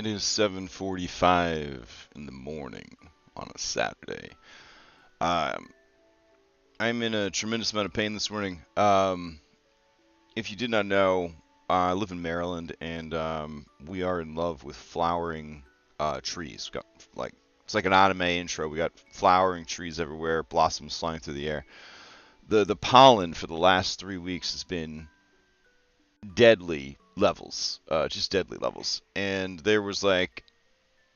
It is 7:45 in the morning on a Saturday. Um, I'm in a tremendous amount of pain this morning. If you did not know, I live in Maryland, and we are in love with flowering trees. Got like it's like an anime intro. We got flowering trees everywhere, blossoms flying through the air. The pollen for the last 3 weeks has been deadly levels, just deadly levels. And there was like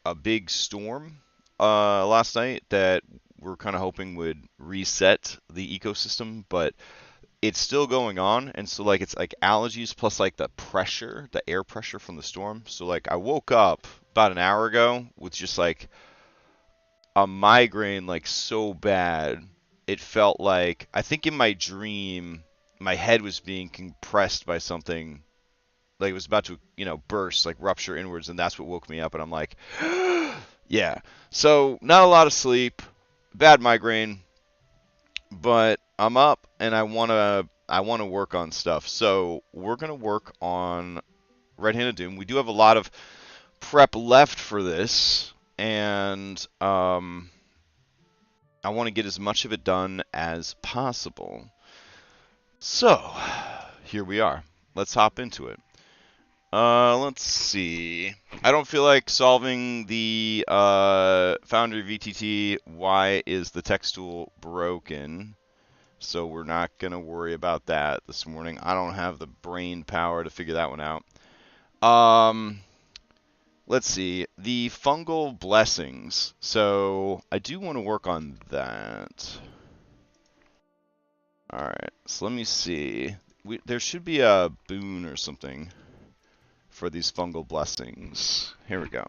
a big storm last night that we're kind of hoping would reset the ecosystem, but it's still going on, and so like it's like allergies plus like the pressure, the air pressure from the storm. So like I woke up about an hour ago with just like a migraine like so bad. It felt like I think in my dream my head was being compressed by something like it was about to, burst, like rupture inwards, and that's what woke me up. And I'm like, yeah. So not a lot of sleep, bad migraine, but I'm up and I wanna work on stuff. So we're gonna work on Red Hand of Doom. We do have a lot of prep left for this, and I want to get as much of it done as possible. So here we are. Let's hop into it. Let's see. I don't feel like solving the Foundry VTT. Why is the text tool broken? So we're not going to worry about that this morning. I don't have the brain power to figure that one out. Let's see. The fungal blessings. So I do want to work on that. Alright, so let me see. There should be a boon or something for these fungal blessings. Here we go.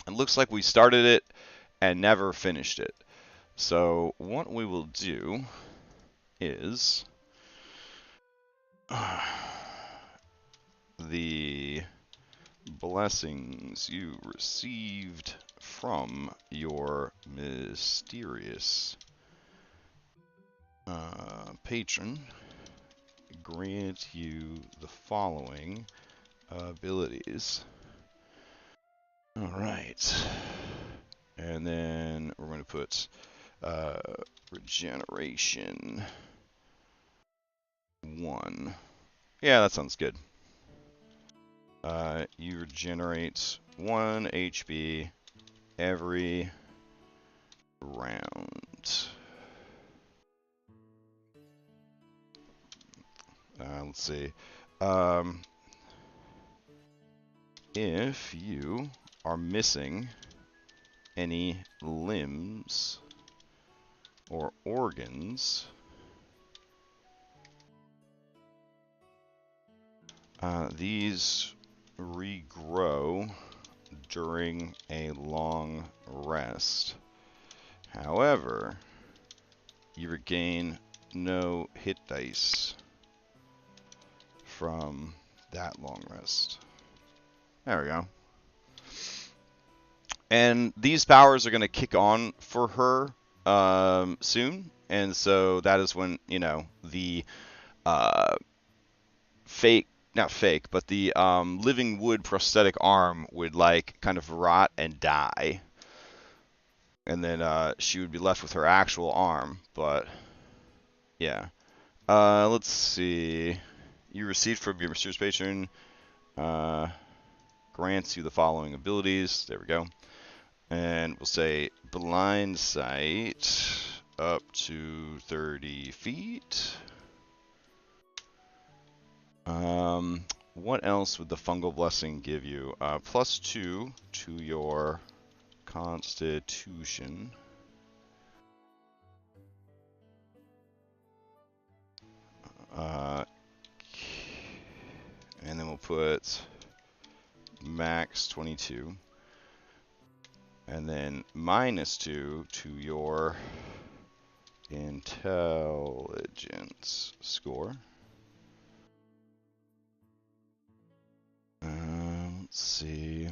It looks like we started it and never finished it. So what we will do is the blessings you received from your mysterious patron grant you the following abilities. Alright. And then we're going to put regeneration 1. Yeah, that sounds good. You regenerate 1 HP every round. Let's see. If you are missing any limbs or organs, these regrow during a long rest. However, you regain no hit dice from that long rest. There we go. And these powers are going to kick on for her soon, and so that is when, the not fake, but the living wood prosthetic arm would like kind of rot and die. And then she would be left with her actual arm, but yeah. Let's see. You received from your mysterious patron grants you the following abilities. There we go. And we'll say blind sight up to 30 feet. What else would the fungal blessing give you? +2 to your constitution. And then we'll put max 22. And then -2 to your intelligence score. Let's see.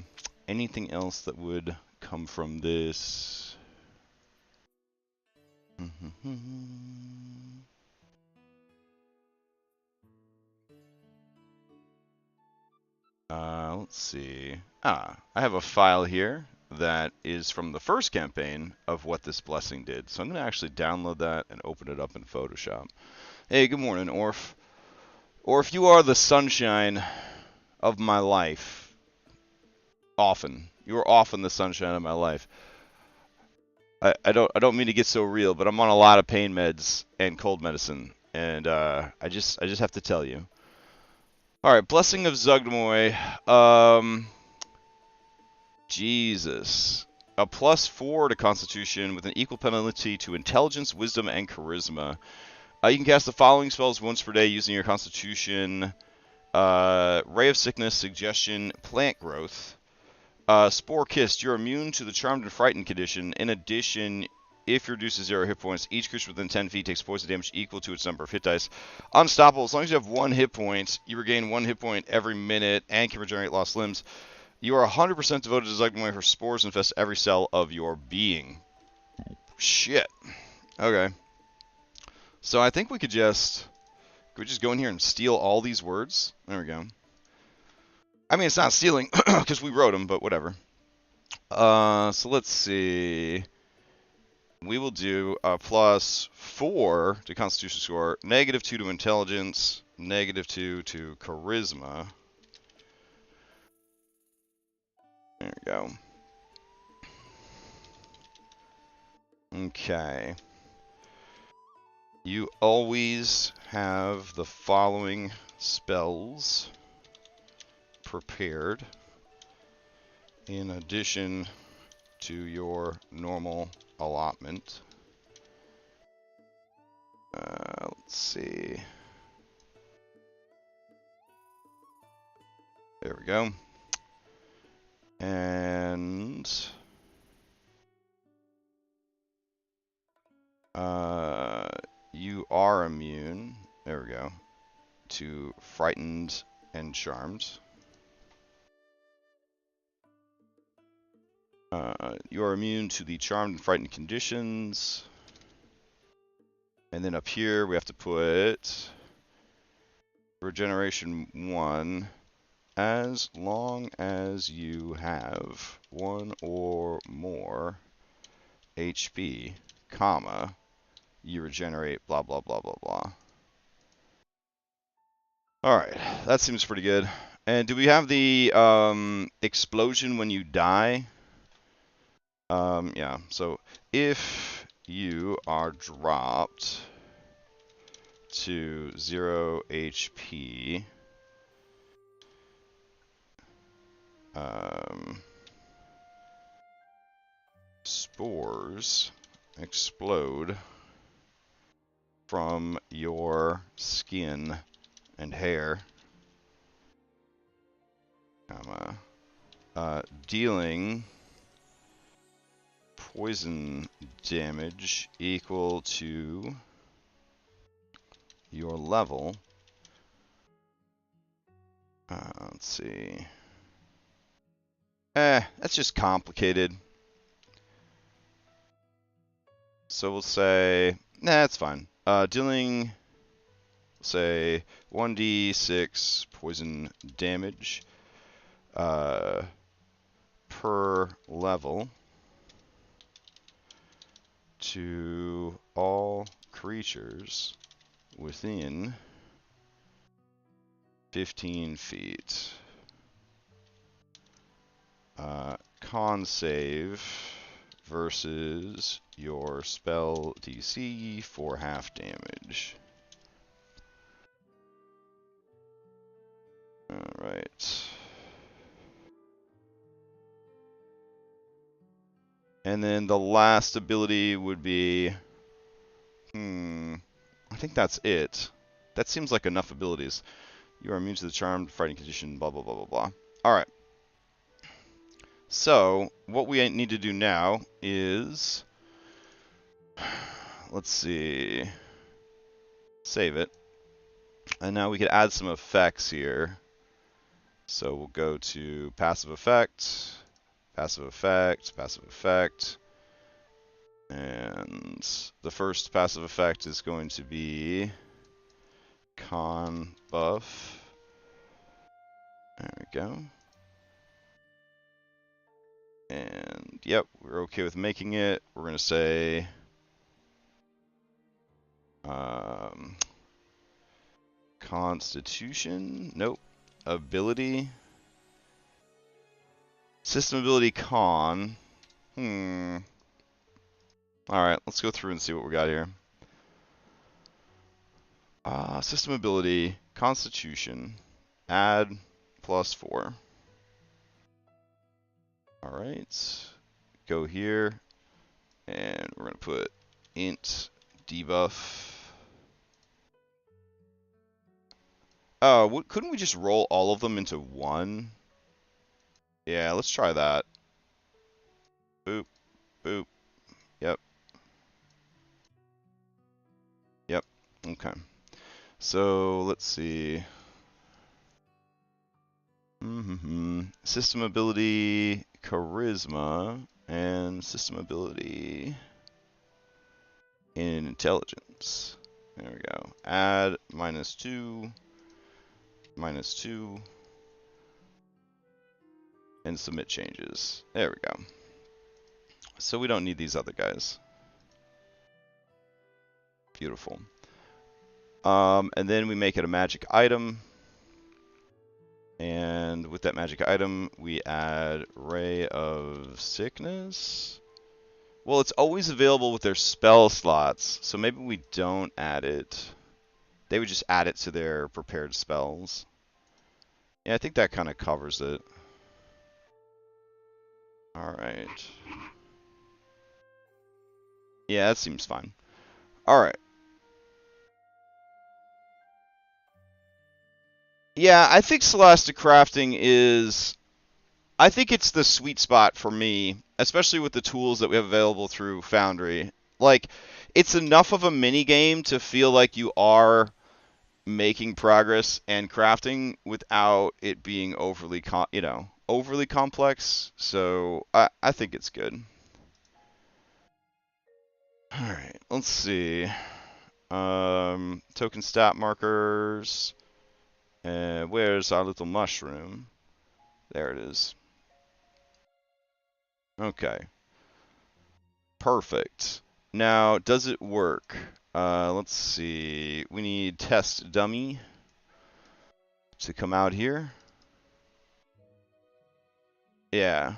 Anything else that would come from this? let's see. I have a file here that is from the first campaign of what this blessing did. So I'm going to actually download that and open it up in Photoshop. Hey, good morning, Orf. Orf, you are the sunshine of my life. Often. You are often the sunshine of my life. I don't mean to get so real, but I'm on a lot of pain meds and cold medicine, and I just have to tell you. All right, Blessing of Zugmoy. Jesus. A +4 to Constitution with an equal penalty to Intelligence, Wisdom, and Charisma. You can cast the following spells once per day using your Constitution: Ray of Sickness, Suggestion, Plant Growth. Spore Kissed, you're immune to the Charmed and Frightened condition. In addition, if you're reduced to 0 hit points, each creature within 10 feet takes poison damage equal to its number of hit dice. Unstoppable, as long as you have 1 hit point, you regain 1 hit point every minute and can regenerate lost limbs. You are 100% devoted to Zugmoy. Her spores infest every cell of your being. Shit. Okay. So I think we could just go in here and steal all these words? There we go. I mean, it's not stealing, because we wrote them, but whatever. So let's see. We will do a +4 to Constitution score, -2 to Intelligence, -2 to Charisma. There we go. Okay. You always have the following spells prepared in addition to your normal allotment. Let's see. There we go. And you are immune. There we go. To Frightened and Charmed. You are immune to the Charmed and Frightened conditions. And then up here we have to put Regeneration 1 as long as you have 1 or more HP, comma, you regenerate blah blah blah blah blah. Alright, that seems pretty good. And do we have the explosion when you die? Yeah, so if you are dropped to 0 HP, spores explode from your skin and hair, comma, dealing poison damage equal to your level. Let's see. That's just complicated. So we'll say, nah, it's fine. Dealing, say, 1d6 poison damage per level to all creatures within 15 feet. Con save versus your spell DC for half damage. Alright. And then the last ability would be... I think that's it. That seems like enough abilities. You are immune to the charmed fighting condition, blah, blah, blah, blah, blah. Alright. So, what we need to do now is... Let's see... Save it. And now we could add some effects here. So we'll go to passive effect, passive effect, passive effect. And the first passive effect is going to be con buff. There we go. And yep, we're okay with making it. We're going to say Constitution. Nope. Ability. System ability con. Alright, let's go through and see what we got here. System ability, Constitution, add +4. Alright, go here, and we're going to put int debuff. Oh, couldn't we just roll all of them into one? Yeah, let's try that. Boop, boop, yep. Yep, okay. So, let's see. System ability, charisma, and system ability in intelligence. There we go. Add -2, -2, and submit changes. There we go. So we don't need these other guys. Beautiful. And then we make it a magic item. And with that magic item, we add Ray of Sickness. Well, it's always available with their spell slots, so maybe we don't add it. They would just add it to their prepared spells. Yeah, I think that kind of covers it. Alright. Yeah, that seems fine. Alright. Yeah, I think Scholastic Crafting is... I think it's the sweet spot for me, especially with the tools that we have available through Foundry. Like, it's enough of a mini game to feel like you are making progress and crafting without it being overly, overly complex. So I think it's good. All right, let's see. Token stat markers. Where's our little mushroom? There it is. Okay. Perfect. Now, does it work? Let's see. We need test dummy to come out here. Yeah.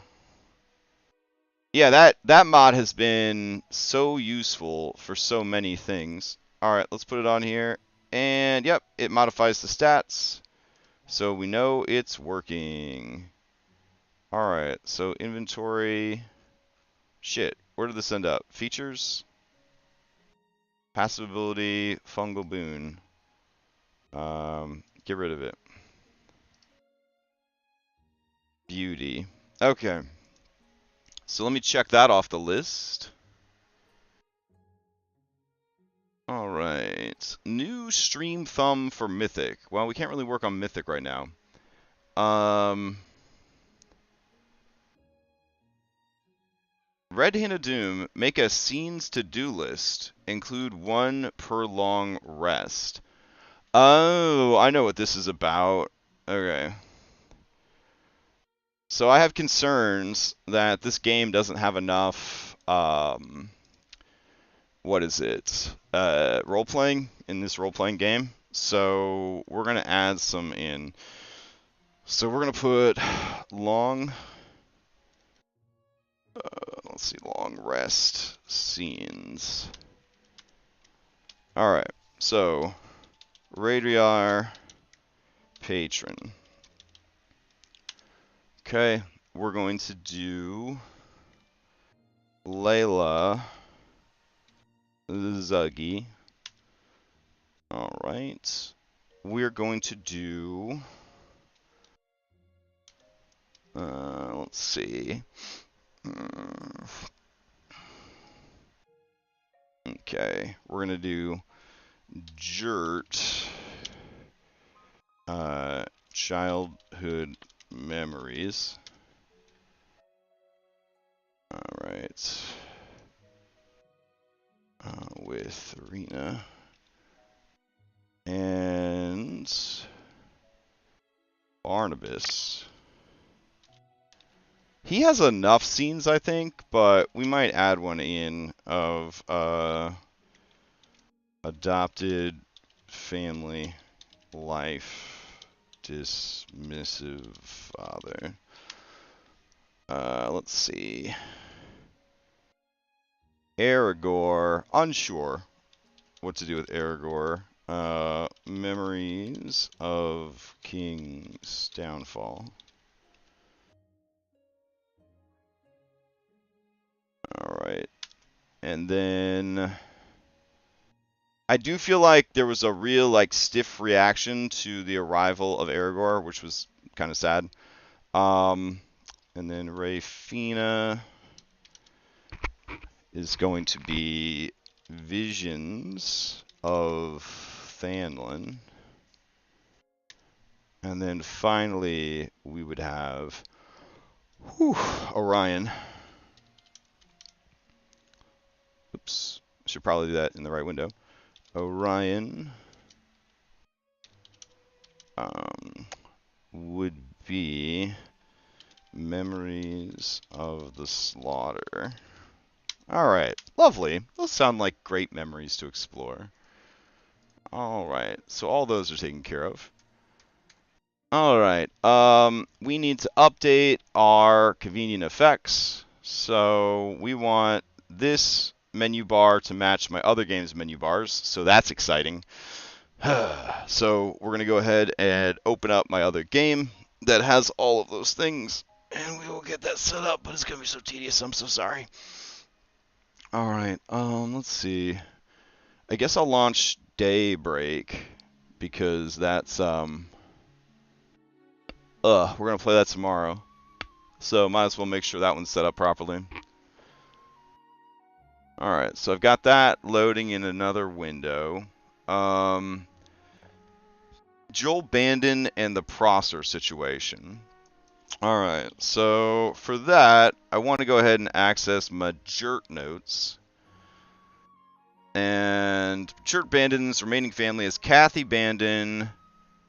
Yeah, that mod has been so useful for so many things. Alright, let's put it on here. And yep, it modifies the stats. So we know it's working. Alright, so inventory. Shit, where did this end up? Features? Passive ability, fungal boon. Get rid of it. Beauty. Okay. So let me check that off the list. Alright. New stream thumb for Mythic. Well, we can't really work on Mythic right now. Red Hand of Doom. Make a scenes to-do list. Include 1 per long rest. Oh, I know what this is about. Okay. So I have concerns that this game doesn't have enough, what is it? Role-playing in this role-playing game. So we're going to add some in. So we're going to put long, let's see, long rest scenes. Alright, so Radar patron. Okay, we're going to do Layla Zuggy. Alright. We're going to do... let's see. Okay, we're going to do Jert. Childhood memories. Alright. With Rena. And Barnabas. He has enough scenes, I think, but we might add one in of adopted family life dismissive father. Let's see. Aragorn, unsure what to do with Aragorn. Memories of King's downfall. Alright. And then I do feel like there was a real stiff reaction to the arrival of Aragorn, which was kind of sad. And then Rayfina is going to be visions of Thanlin. And then finally, we would have Orion. Oops, should probably do that in the right window. Orion would be memories of the slaughter. Alright, lovely. Those sound like great memories to explore. Alright, so all those are taken care of. Alright, we need to update our convenient effects. So we want this menu bar to match my other game's menu bars, so that's exciting. So we're going to go ahead and open up my other game that has all of those things, and we will get that set up, but it's going to be so tedious, I'm so sorry. Alright, let's see. I guess I'll launch Daybreak, because that's, we're going to play that tomorrow. So might as well make sure that one's set up properly. Alright, so I've got that loading in another window. Joel Bandon and the Prosser situation. Alright, so for that, I want to go ahead and access my Jert notes. And Jert Bandon's remaining family is Kathy Bandon,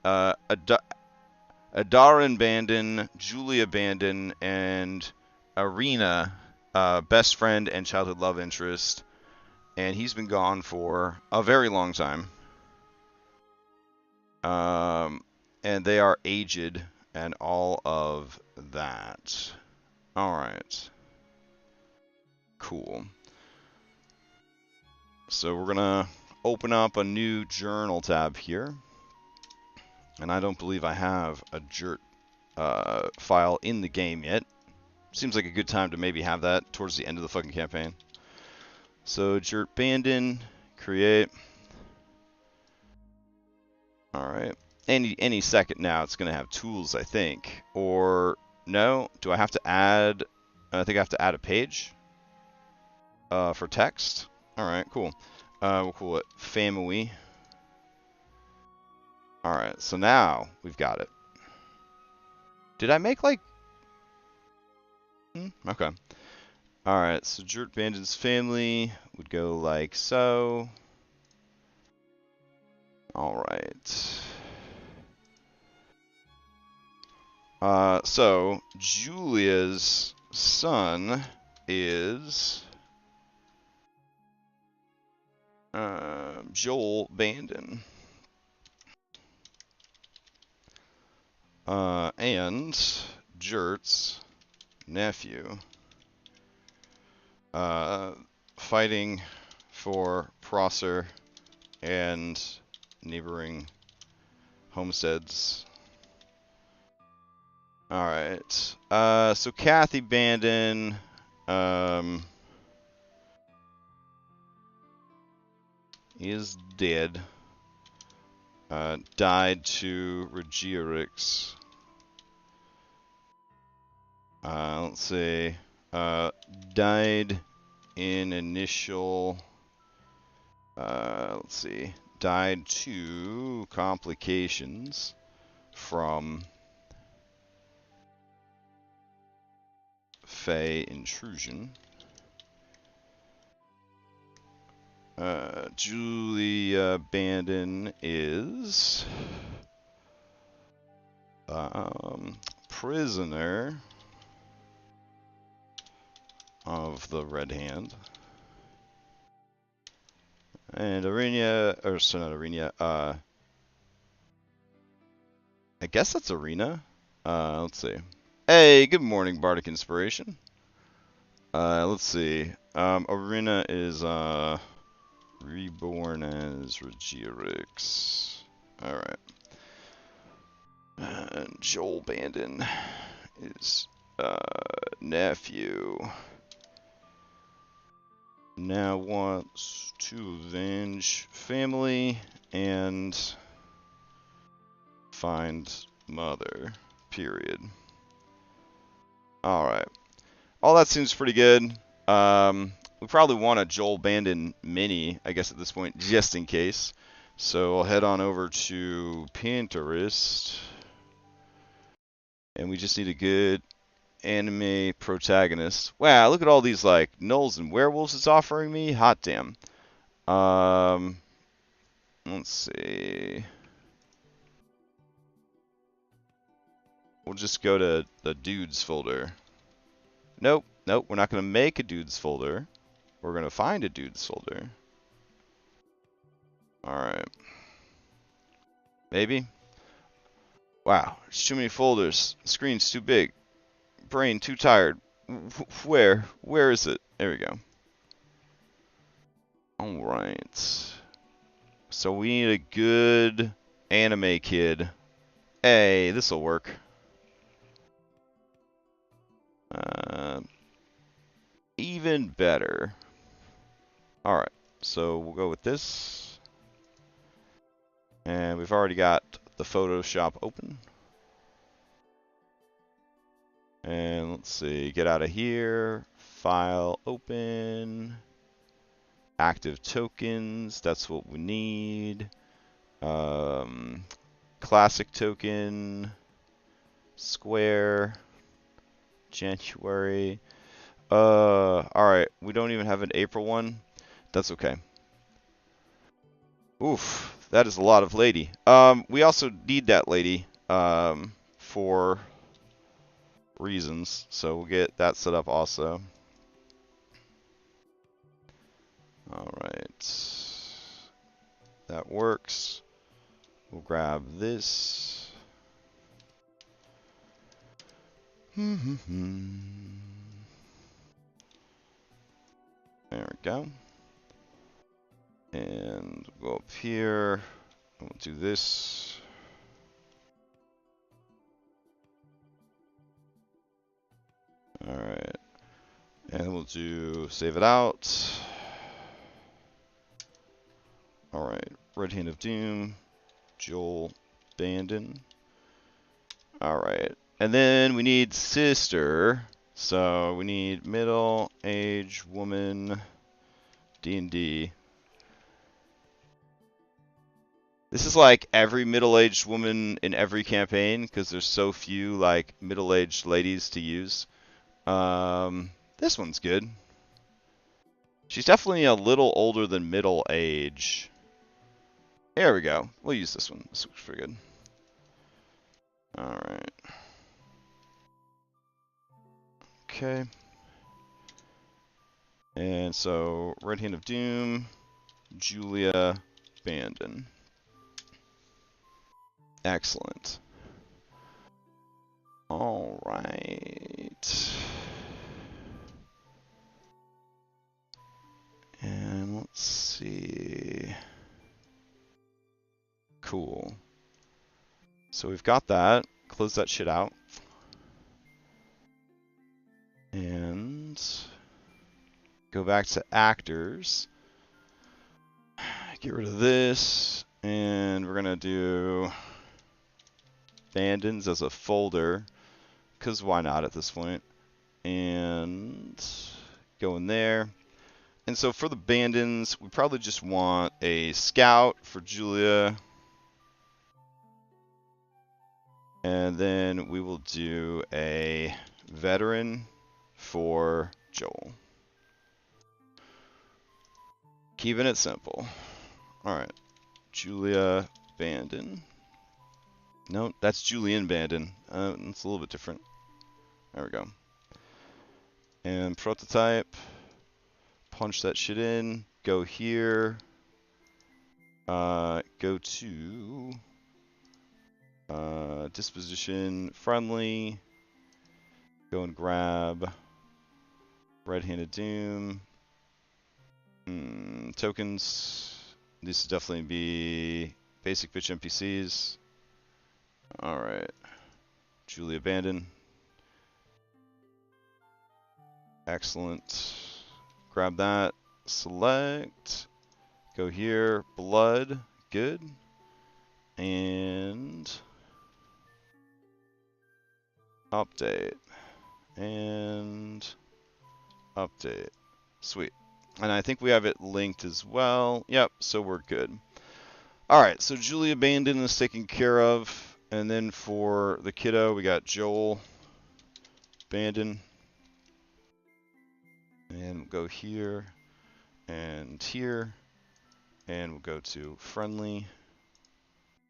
Adarin Bandon, Julia Bandon, and Arena, best friend and childhood love interest. And he's been gone for a very long time. And they are aged and all of that. Alright. Cool. So we're going to open up a new journal tab here. And I don't believe I have a Jert file in the game yet. Seems like a good time to maybe have that towards the end of the fucking campaign. So Jert Bandon, create. Alright. Any second now it's going to have tools, I think. Or, no? Do I have to add... I think I have to add a page for text. Alright, cool. We'll call it family. Alright, so now we've got it. Did I make, Okay. Alright, so Jert Bandon's family would go like so. Alright. So, Julia's son is Joel Bandon. And Jert's nephew. Fighting for Prosser and neighboring homesteads. Alright. So Kathy Bandon, is dead. Died to Regiorix. Let's see. Died in initial... let's see. Died to complications from Fey intrusion. Julia Bandon is prisoner of the red hand. And Arena, or so not Arena, I guess that's Arena. Let's see. Hey, good morning, Bardic Inspiration. Let's see. Arena is, reborn as Regierix. Alright. And Joel Bandon is, nephew. Now wants to avenge family and find mother. Period. Alright. All that seems pretty good. We probably want a Joel Bandon mini, I guess, at this point, just in case. So I'll head on over to Pinterest. And we just need a good anime protagonist. Wow, look at all these, like, gnolls and werewolves it's offering me. Hot damn. Let's see. We'll just go to the dudes folder. Nope, we're not going to make a dudes folder. We're going to find a dudes folder. Alright. Maybe? Wow, there's too many folders. The screen's too big. Brain too tired. Where? Where is it? There we go. Alright. So we need a good anime kid. Hey, this'll work. Even better. Alright, so we'll go with this. And we've already got the Photoshop open. And let's see, get out of here. File open. Active tokens, that's what we need. Classic token. Square. January. Alright, we don't even have an April one. That's okay. Oof, that is a lot of lady. We also need that lady, for reasons, so we'll get that set up also. Alright. That works. We'll grab this. There we go. And we'll go up here. We'll do this. Alright. And we'll do save it out. Alright. Red Hand of Doom. Joel Bandon. Alright. And then we need sister. So we need middle-aged woman. D&D. This is like every middle-aged woman in every campaign because there's so few like middle-aged ladies to use. This one's good. She's definitely a little older than middle age. There we go. We'll use this one. This looks pretty good. Alright. Okay. And so, Red Hand of Doom, Julia Bandon. Excellent. Alright. And let's see. Cool. So we've got that. Close that shit out. And go back to actors. Get rid of this. And we're going to do Bandons as a folder. Because why not at this point? And go in there. And so for the Bandons, we probably just want a scout for Julia. And then we will do a veteran for Joel. Keeping it simple. Alright. Julia Bandon. No, that's Julian Bandon. It's a little bit different. There we go. and prototype. Punch that shit in. Go here. Go to disposition friendly. Go and grab Red-Handed Doom. Tokens. These should definitely be basic bitch NPCs. Alright. Julie Abandon. Excellent. Grab that. Select. Go here. Blood. Good. And update. And update. Sweet. And I think we have it linked as well. Yep, so we're good. Alright, so Julie Abandon is taken care of. And then for the kiddo, we got Joel Abandon. And we'll go here and here. And we'll go to friendly.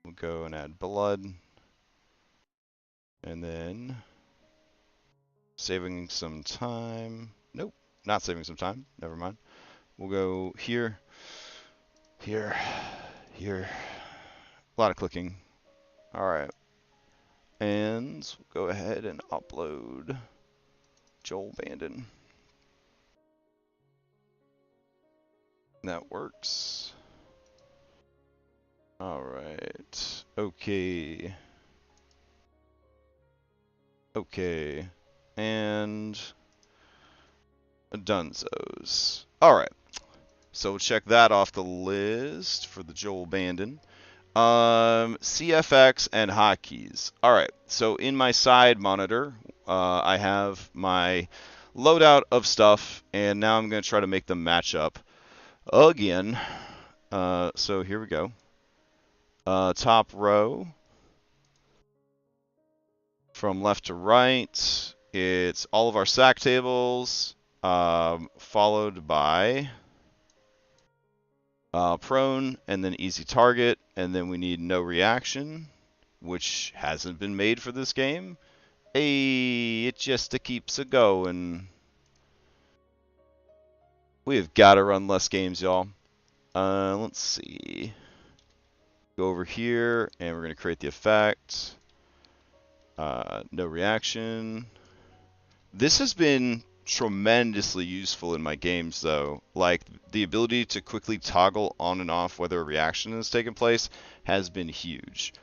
We'll go and add blood. And then saving some time. Nope, not saving some time. Never mind. We'll go here, here, here. A lot of clicking. All right. And we'll go ahead and upload Joel Bandon. That works. All right. Okay. Okay. And Dunzos. All right. So we'll check that off the list for the Joel Bandon. CFX and hotkeys. All right. So in my side monitor, I have my loadout of stuff, and now I'm going to try to make them match up again. So here we go. Top row. From left to right, it's all of our SAC tables, followed by prone, and then easy target, and then we need no reaction, which hasn't been made for this game. Hey, it just keeps a going. We have got to run less games, y'all. Let's see. Go over here, and we're going to create the effect. No reaction. This has been tremendously useful in my games, though. Like, the ability to quickly toggle on and off whether a reaction has taken place has been huge.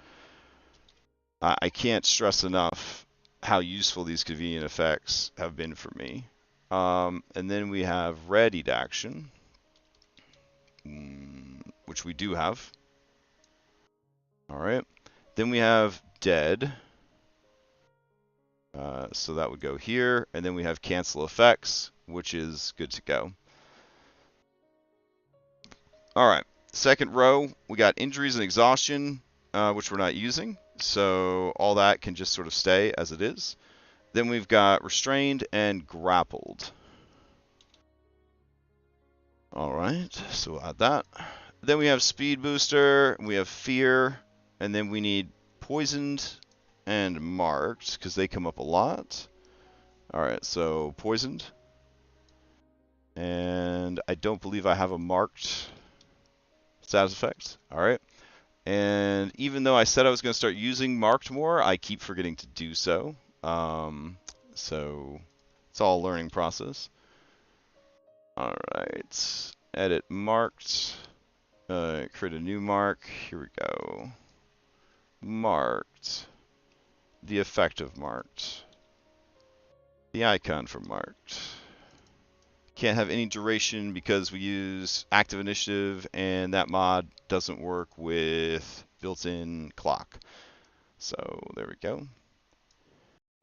I can't stress enough how useful these convenient effects have been for me. And then we have readied action, which we do have. All right. Then we have dead. So that would go here, and then we have cancel effects, which is good to go. All right, second row, we got injuries and exhaustion, which we're not using, so all that can just sort of stay as it is. Then we've got restrained and grappled. All right, so we'll add that. Then we have speed booster, we have fear, and then we need poisoned and marked, because they come up a lot. Alright, so poisoned. And I don't believe I have a marked status effect. Alright. And even though I said I was going to start using marked more, I keep forgetting to do so. So it's all a learning process. Alright. Edit marked. Create a new mark. Here we go. Marked. The effect of marked. The icon for marked. Can't have any duration because we use active initiative, and that mod doesn't work with built-in clock. So there we go.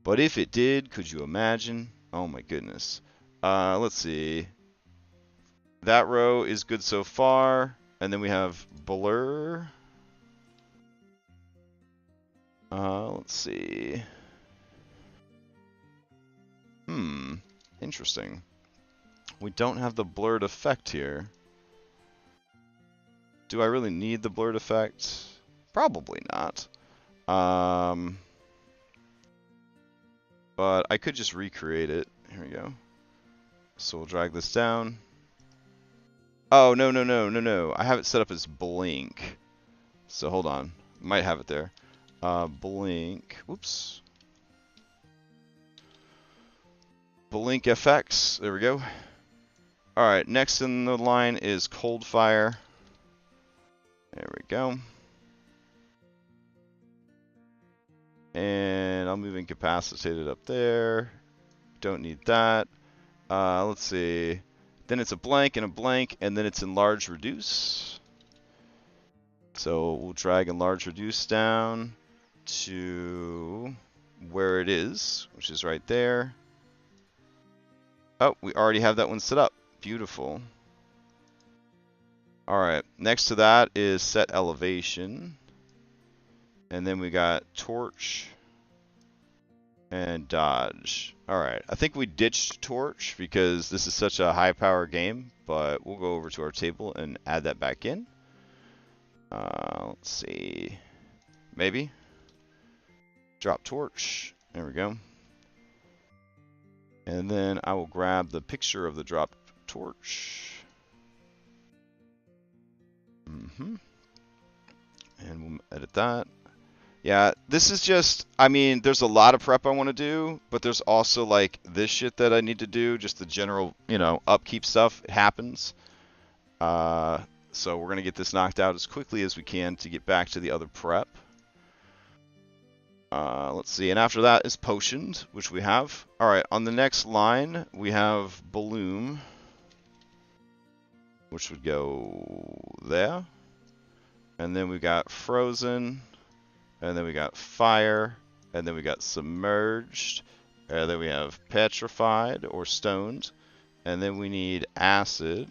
But if it did, could you imagine? Oh my goodness. Let's see. That row is good so far. And then we have blur. Let's see. Interesting. We don't have the blurred effect here. Do I really need the blurred effect? Probably not. But I could just recreate it. Here we go. So we'll drag this down. Oh, no, no, no, no, no. I have it set up as blink. So hold on. Might have it there. Blink. Whoops. Blink FX. There we go. Alright, next in the line is Cold Fire. There we go. And I'll move Incapacitated up there. Don't need that. Let's see. Then it's a blank and a blank, and then it's Enlarge Reduce. So we'll drag Enlarge Reduce down to where it is, which is right there. Oh, we already have that one set up. Beautiful. Alright, next to that is Set Elevation. And then we got Torch and Dodge. Alright, I think we ditched Torch because this is such a high power game, but we'll go over to our table and add that back in. Let's see. Maybe. Drop Torch. There we go. And then I will grab the picture of the drop torch. And we'll edit that. Yeah, this is just, I mean, there's a lot of prep I want to do, but there's also like this shit that I need to do, just the general, you know, upkeep stuff. It happens. So we're going to get this knocked out as quickly as we can to get back to the other prep. Let's see, and after that is Potioned, which we have. Alright, on the next line, we have Bloom, which would go there. And then we got Frozen, and then we got Fire, and then we got Submerged, and then we have Petrified, or Stoned, and then we need Acid.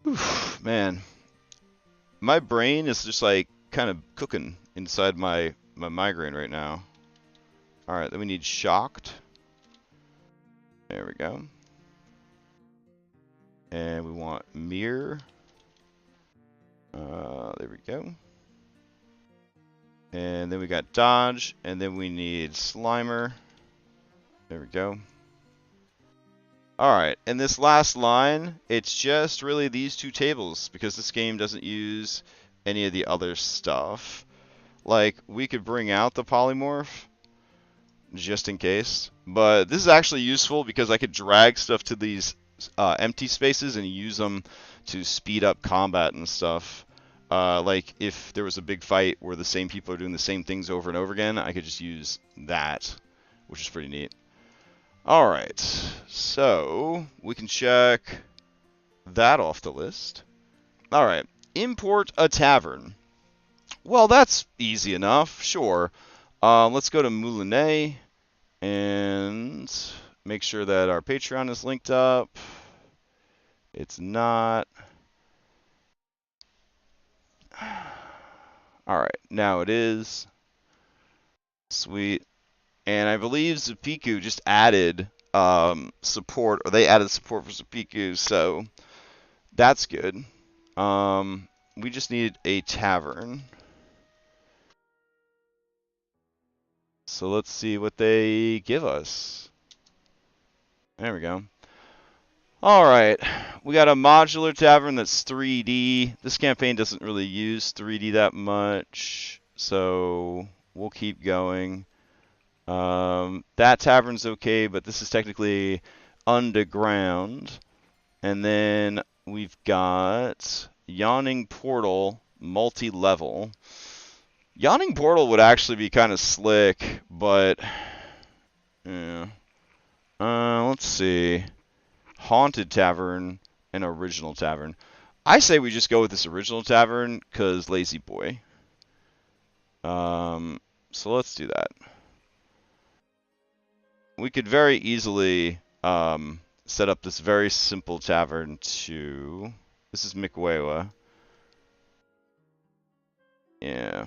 Oof, man. My brain is just like kind of cooking inside my migraine right now. Alright, then we need Shocked. There we go. And we want Mirror. There we go. And then we got Dodge, and then we need Slimer. There we go. Alright, and this last line, it's just really these two tables, because this game doesn't use any of the other stuff. Like, we could bring out the polymorph, just in case. But this is actually useful because I could drag stuff to these empty spaces and use them to speed up combat and stuff. Like, if there was a big fight where the same people are doing the same things over and over again, I could just use that, which is pretty neat. Alright, so we can check that off the list. Alright, import a tavern. Well, that's easy enough, sure. Let's go to Moulinet and make sure that our Patreon is linked up. It's not. Alright, now it is. Sweet. And I believe Zupiku just added support, or they added support for Zupiku, so that's good. We just need a tavern. So let's see what they give us. There we go. Alright, we got a modular tavern that's 3D. This campaign doesn't really use 3D that much, so we'll keep going. That tavern's okay, but this is technically underground. And then we've got Yawning Portal, multi-level. Yawning Portal would actually be kind of slick, but yeah. Let's see. Haunted Tavern and Original Tavern. I say we just go with this Original Tavern, because lazy boy. So let's do that. We could very easily set up this very simple tavern to... This is Mikwewa. Yeah.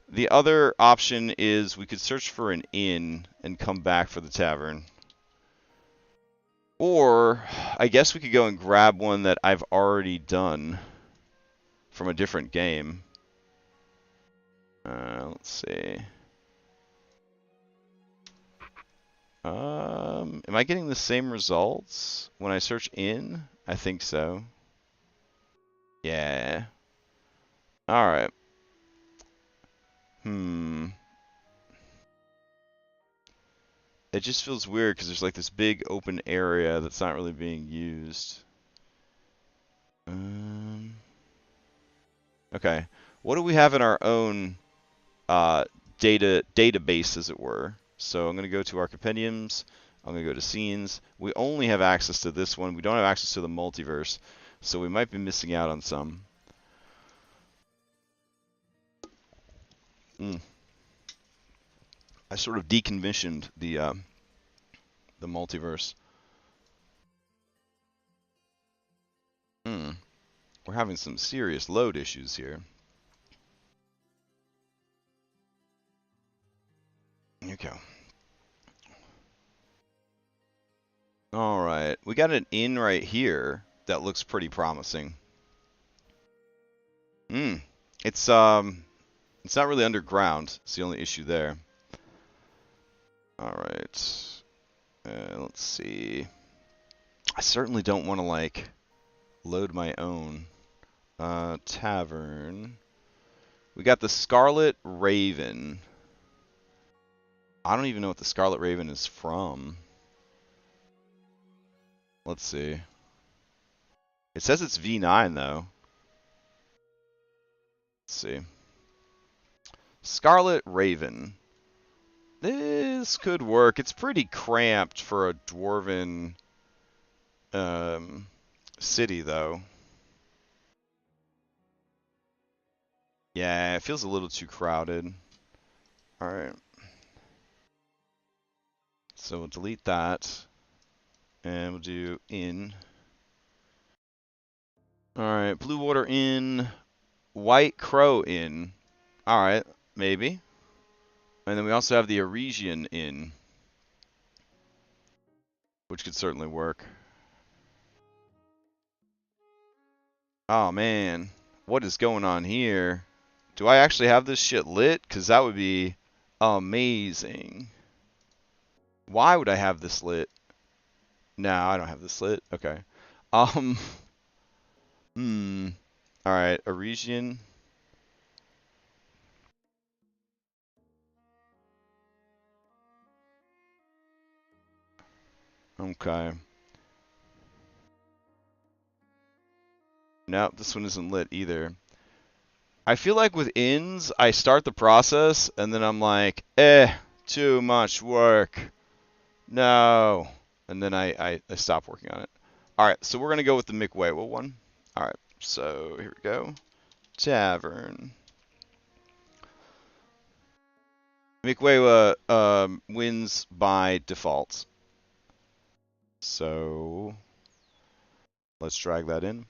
The other option is we could search for an inn and come back for the tavern. Or, I guess we could go and grab one that I've already done from a different game. Let's see. Am I getting the same results when I search in? I think so. Yeah. All right. It just feels weird because there's like this big open area that's not really being used. Okay. What do we have in our own database, as it were? So I'm going to go to our compendiums. I'm going to go to scenes. We only have access to this one. We don't have access to the multiverse, so we might be missing out on some. I sort of decommissioned the multiverse. We're having some serious load issues here. Okay. All right, we got an in right here that looks pretty promising. It's not really underground. It's the only issue there. All right. Let's see. I certainly don't want to like load my own tavern. We got the Scarlet Raven. I don't even know what the Scarlet Raven is from. Let's see. It says it's V9 though. Let's see. Scarlet Raven. This could work. It's pretty cramped for a dwarven city, though. Yeah, it feels a little too crowded. Alright. So we'll delete that. And we'll do in. Alright, Blue Water in. White Crow in. Alright, maybe. And then we also have the Arisian in, which could certainly work. Oh man, what is going on here? Do I actually have this shit lit? Because that would be amazing. Why would I have this lit? No, I don't have this lit. Okay. Alright, Arisian. Okay. No, this one isn't lit either. I feel like with ins, I start the process, and then I'm like, too much work. No. And then I stop working on it. Alright, so we're going to go with the McWaywa one. Alright, so here we go. Tavern. McWaywa wins by default. So let's drag that in.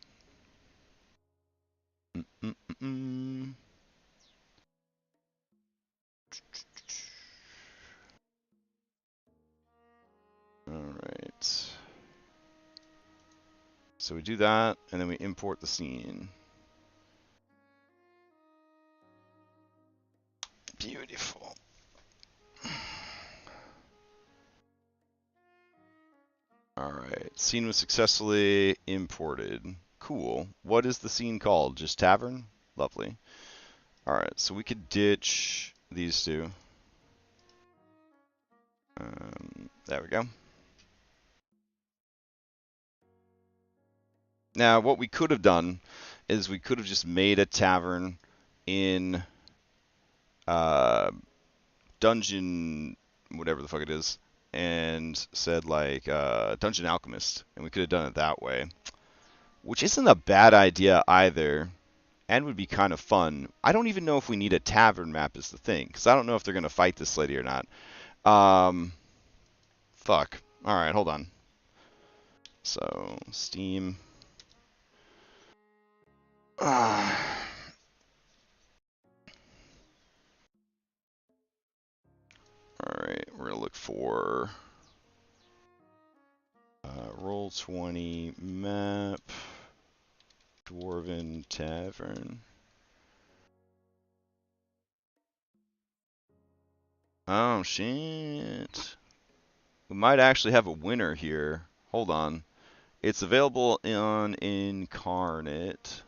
Alright. So we do that, and then we import the scene. Beautiful. Alright, scene was successfully imported. Cool. What is the scene called? Just Tavern? Lovely. Alright, so we could ditch these two. There we go. Now, what we could have done is we could have just made a tavern in Dungeon, whatever the fuck it is, and said like Dungeon Alchemist, and we could have done it that way, which isn't a bad idea either, and would be kind of fun. I don't even know if we need a tavern map is the thing, because I don't know if they're going to fight this lady or not. Fuck. Alright, hold on. So, Steam. Alright, we're going to look for Roll20 map, Dwarven Tavern. Oh, shit. We might actually have a winner here. Hold on. It's available on Incarnate.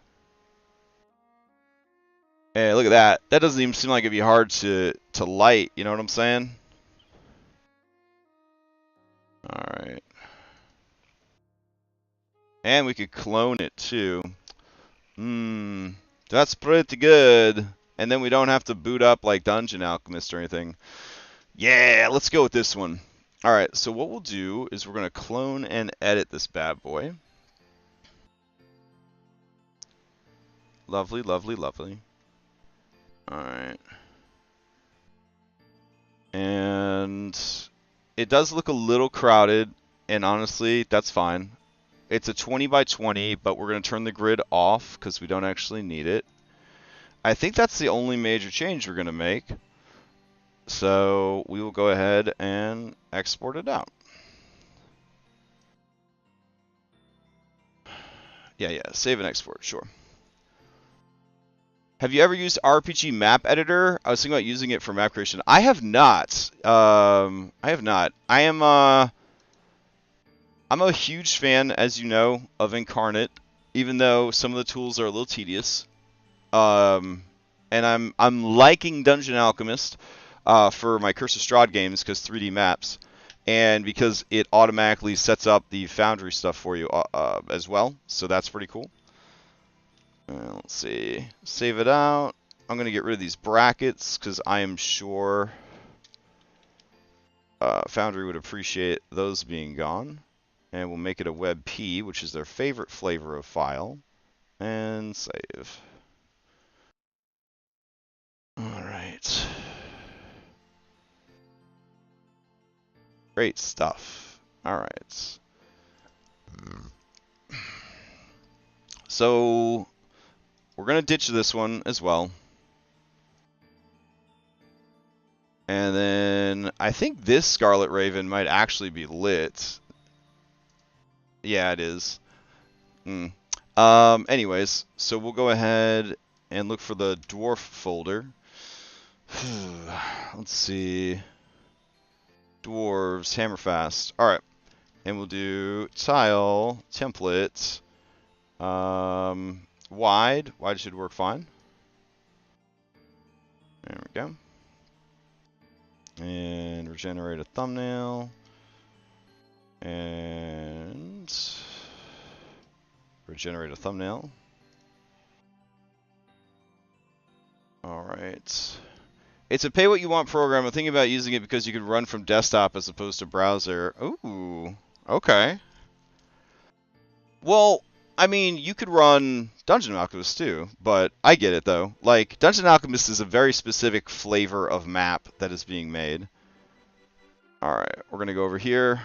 Hey, look at that. That doesn't even seem like it'd be hard to light, you know what I'm saying? Alright. And we could clone it too. That's pretty good. And then we don't have to boot up like Dungeon Alchemist or anything. Yeah, let's go with this one. Alright, so what we'll do is we're going to clone and edit this bad boy. Lovely, lovely, lovely. Alright. And it does look a little crowded, and honestly, that's fine. It's a 20 by 20, but we're going to turn the grid off because we don't actually need it. I think that's the only major change we're going to make. So we will go ahead and export it out. Yeah, save and export, sure. Have you ever used RPG Map Editor? I was thinking about using it for map creation. I have not. I have not. I'm a huge fan, as you know, of Incarnate, even though some of the tools are a little tedious. And I'm liking Dungeon Alchemist for my Curse of Strahd games because 3D maps, and because it automatically sets up the Foundry stuff for you as well. So that's pretty cool. Let's see. Save it out. I'm going to get rid of these brackets because I am sure Foundry would appreciate those being gone. And we'll make it a WebP, which is their favorite flavor of file. And save. Alright. Great stuff. Alright. So we're going to ditch this one as well. And then I think this Scarlet Raven might actually be lit. Yeah, it is. Anyways, so we'll go ahead and look for the dwarf folder. Let's see. Dwarves, Hammerfast. Alright. And we'll do tile, template, wide. Wide should work fine. There we go. And regenerate a thumbnail. And regenerate a thumbnail. Alright. It's a pay what you want program. I'm thinking about using it because you can run from desktop as opposed to browser. Ooh. Okay. Well, I mean, you could run Dungeon Alchemist too, but I get it though. Like, Dungeon Alchemist is a very specific flavor of map that is being made. Alright, we're going to go over here.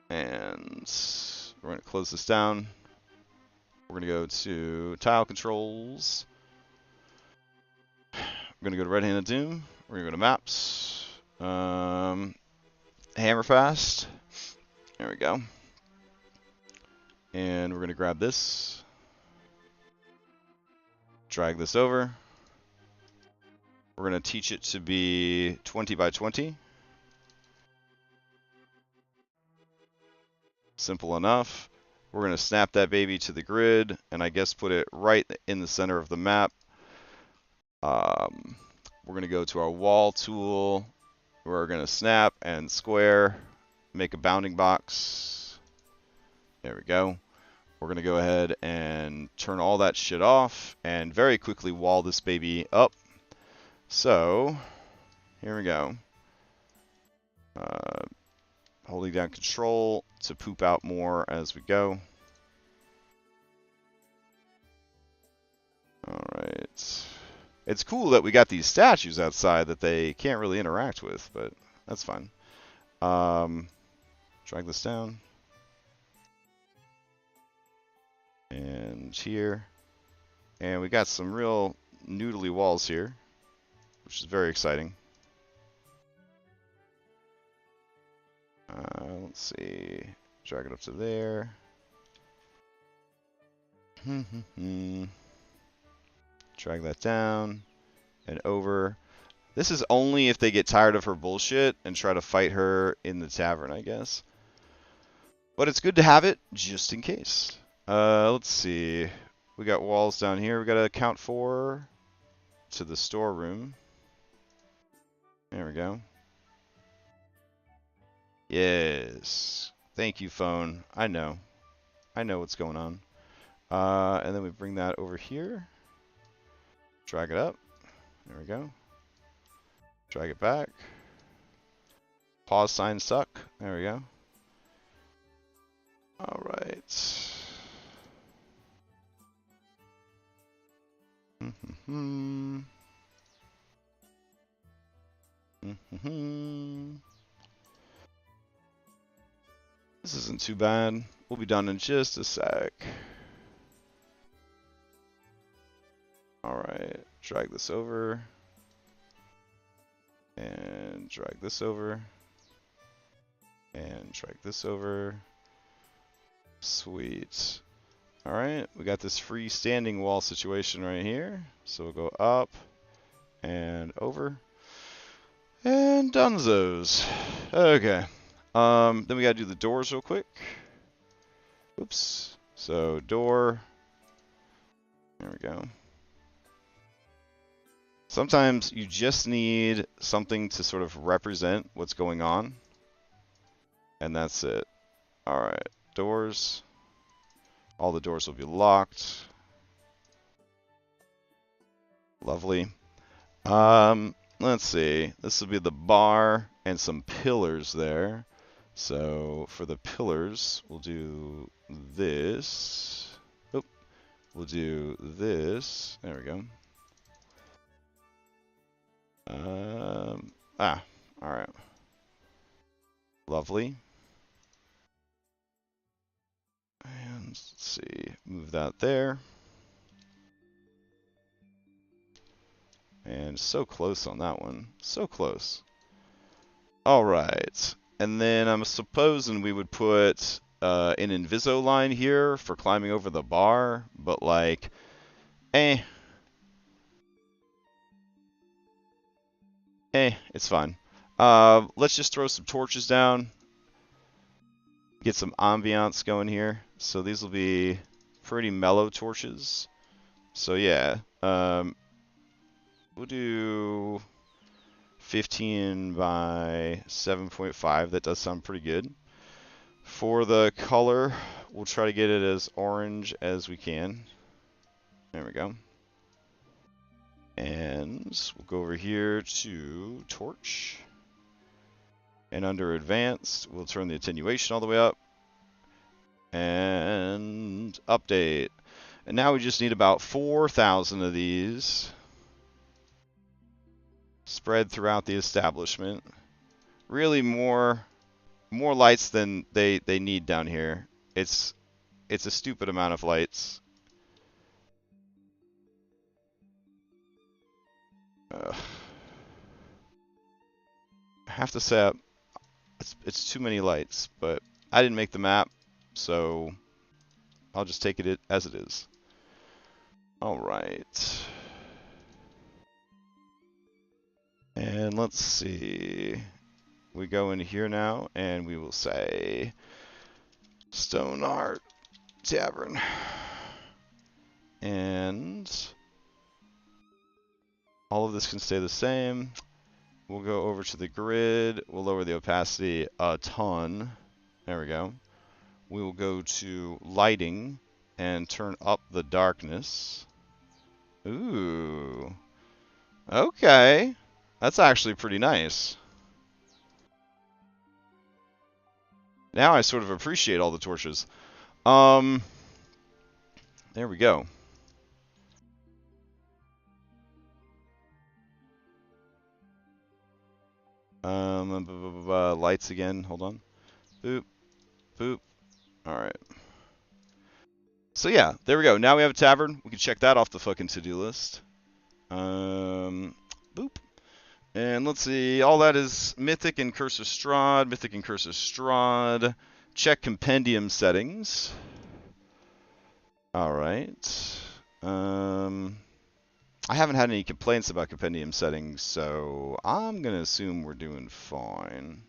And we're going to close this down. We're going to go to Tile Controls. We're going to go to Red-Handed Doom. We're going to go to Maps. Hammerfast. There we go. And we're going to grab this. Drag this over. We're going to teach it to be 20 by 20. Simple enough. We're going to snap that baby to the grid, and I guess put it right in the center of the map. We're going to go to our wall tool. We're going to snap and square, make a bounding box. There we go. We're going to go ahead and turn all that shit off and very quickly wall this baby up. So, here we go. Holding down Control to poop out more as we go. Alright. It's cool that we got these statues outside that they can't really interact with, but that's fine. Drag this down. And here. And we got some real noodly walls here, which is very exciting. Let's see. Drag it up to there. Drag that down and over. This is only if they get tired of her bullshit and try to fight her in the tavern, I guess. But it's good to have it, just in case. Let's see. We got walls down here we gotta account for. To the storeroom. There we go. Yes. Thank you, phone. I know. I know what's going on. And then we bring that over here. Drag it up. There we go. Drag it back. Pause signs suck. There we go. All right. This isn't too bad. We'll be done in just a sec. Alright, drag this over. And drag this over. And drag this over. Sweet. Alright, we got this freestanding wall situation right here. So we'll go up and over. And donezo's. Okay. Then we gotta do the doors real quick. Oops. So door. There we go. Sometimes you just need something to sort of represent what's going on. And that's it. Alright. Doors. All the doors will be locked. Lovely. Let's see. This will be the bar and some pillars there. So for the pillars, we'll do this. Oop. We'll do this. There we go. Alright. Lovely. And let's see, move that there. And so close on that one. So close. Alright. And then I'm supposing we would put an Inviso line here for climbing over the bar, but like, it's fine. Let's just throw some torches down. Get some ambiance going here. So these will be pretty mellow torches. So yeah, we'll do 15 by 7.5. That does sound pretty good. For the color, we'll try to get it as orange as we can. There we go. And we'll go over here to torch. And under advanced, we'll turn the attenuation all the way up. And update. And now we just need about 4,000 of these spread throughout the establishment. Really more lights than they need down here. It's a stupid amount of lights. I have to say it's too many lights, but I didn't make the map, so I'll just take it as it is. All right. And let's see. We go in here now, and we will say Stone Art Tavern. And all of this can stay the same. We'll go over to the grid. We'll lower the opacity a ton. There we go. We will go to lighting and turn up the darkness. Ooh. Okay. That's actually pretty nice. Now I sort of appreciate all the torches. There we go. Lights again. Hold on. Boop. Boop. Alright. So yeah, there we go. Now we have a tavern. We can check that off the fucking to-do list. Boop. And let's see. All that is Mythic and Curse of Strahd. Mythic and Curse of Strahd. Check compendium settings. Alright. I haven't had any complaints about compendium settings, so I'm going to assume we're doing fine.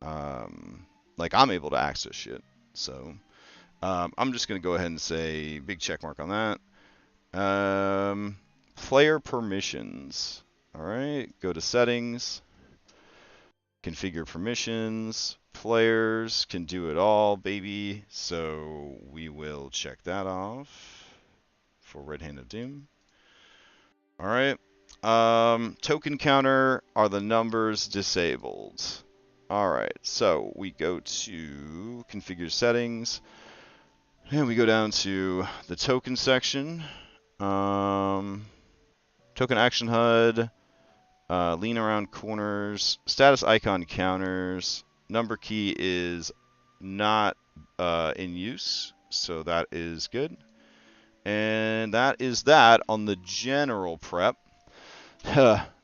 Like, I'm able to access shit, so I'm just going to go ahead and say big check mark on that. Player permissions. All right, go to settings, configure permissions. Players can do it all, baby. So we will check that off for Red Hand of Doom. All right. Token counter are the numbers disabled. All right, so we go to configure settings, and we go down to the token section. Token action HUD, lean around corners, status icon counters. Number key is not in use, so that is good. And that is that on the general prep.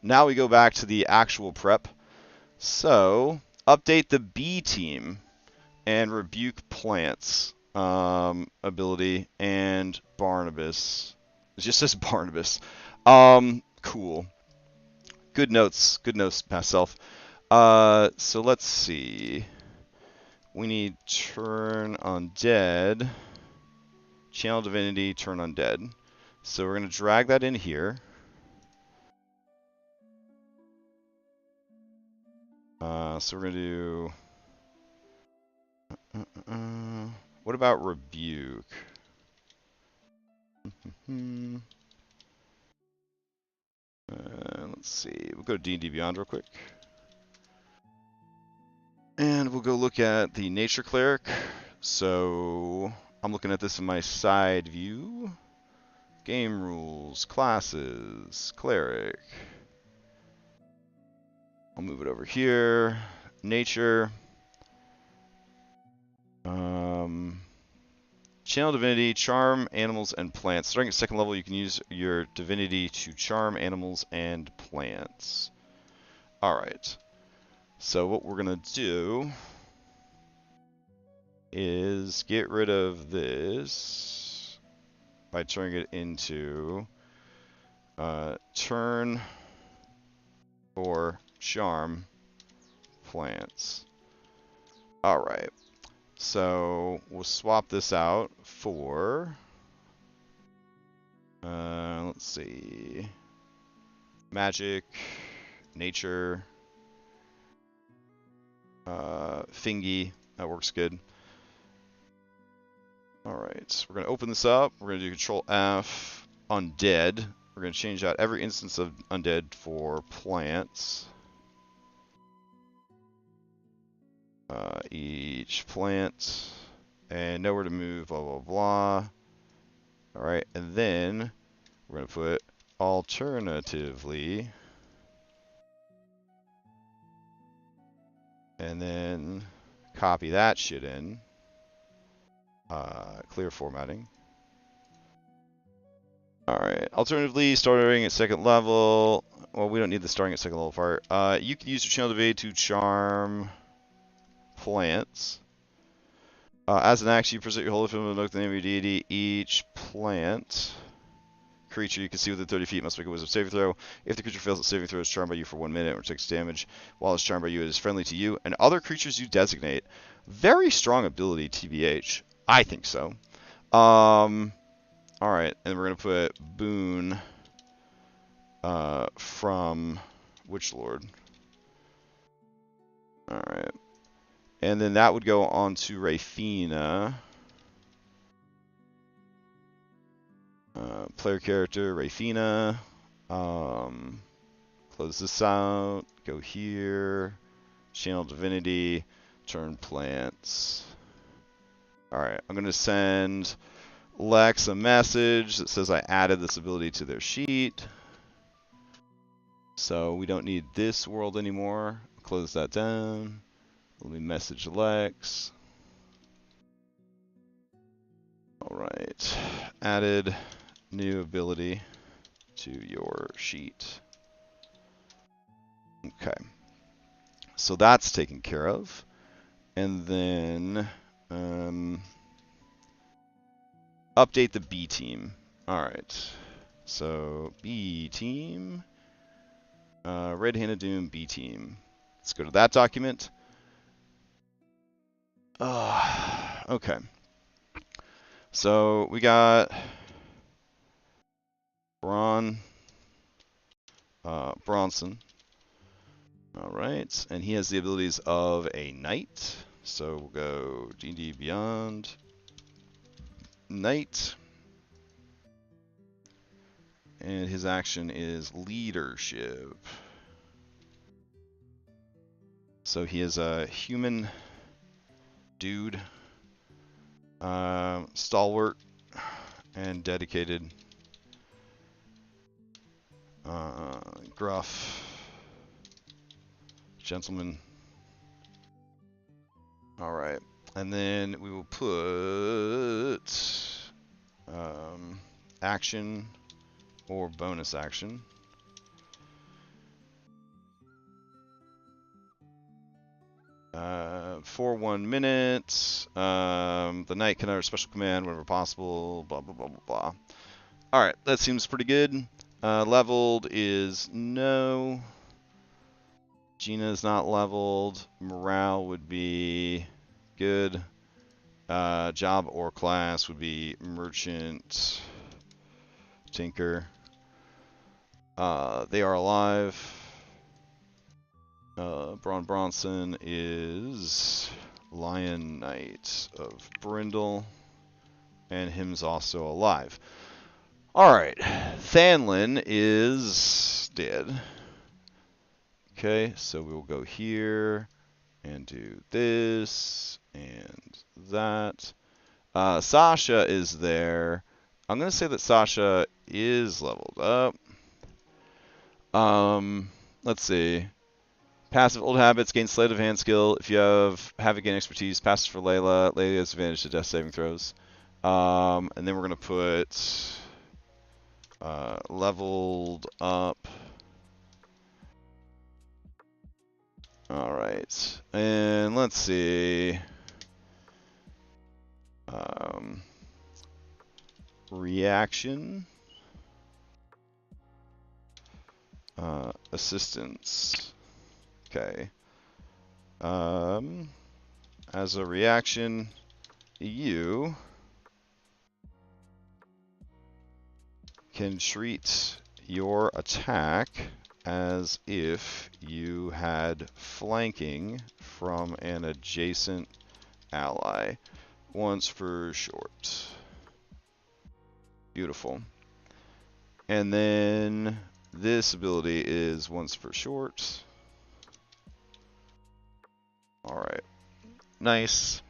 Now we go back to the actual prep. So, update the B team and rebuke plants ability and Barnabas. It just says Barnabas. Cool. Good notes, past self. So let's see. We need turn undead, channel divinity, turn undead. So we're going to drag that in here. So we're going to do... what about rebuke? Let's see. We'll go to D&D Beyond real quick. And we'll go look at the Nature Cleric. So I'm looking at this in my side view. Game rules, classes, Cleric. I'll move it over here. Nature. Channel divinity, charm animals and plants. Starting at second level, you can use your divinity to charm animals and plants. All right. So what we're gonna do is get rid of this by turning it into turn or charm plants. All right. So we'll swap this out for, let's see, magic, nature, thingy. That works good. All right, we're going to open this up. We're going to do Control F, undead. We're going to change out every instance of undead for plants. Each plant, and nowhere to move, blah, blah, blah. All right, and then we're going to put alternatively, and then copy that shit in. Clear formatting. All right, alternatively, starting at second level. Well, we don't need the starting at second level part. You can use your channel divinity to charm plants. As an action, you present your holy film and invoke the name of your deity. Each plant creature you can see within 30 feet must make a wisdom saving throw. If the creature fails at saving throw, it's charmed by you for 1 minute or takes damage. While it's charmed by you, it is friendly to you and other creatures you designate. Very strong ability, TBH. I think so. All right, and we're gonna put boon from Witchlord. All right. And then that would go on to Rafina. Player character, Rafina. Close this out. Go here. Channel divinity. Turn plants. Alright, I'm going to send Lex a message that says I added this ability to their sheet. So we don't need this world anymore. Close that down. Let me message Lex. Alright, added new ability to your sheet. Okay, so that's taken care of. And then update the B team. Alright, So B team, Red-Handed Doom B team. Let's go to that document. Okay. So we got Bronson. All right, and he has the abilities of a knight. So we'll go D&D Beyond Knight. And his action is leadership. So he is a human dude, stalwart and dedicated, gruff gentleman. All right, and then we will put action or bonus action. For 1 minute, the knight can utter a special command whenever possible, blah, blah, blah, blah, blah. All right, that seems pretty good. Leveled is no. Gina's not leveled. Morale would be good. Job or class would be merchant, tinker. They are alive. Bronson is Lion Knight of Brindle, and him's also alive. All right, Thanlin is dead. Okay, so we will go here and do this and that. Sasha is there. I'm going to say that Sasha is leveled up. Let's see. Passive Old Habits, gain Sleight of Hand skill. If you have gain expertise, passive for Layla. Layla has advantage to death saving throws. And then we're going to put leveled up. All right. And let's see. Reaction. Assistance. Okay. As a reaction, you can treat your attack as if you had flanking from an adjacent ally, once for short. Beautiful. And then this ability is once for short. All right. Nice.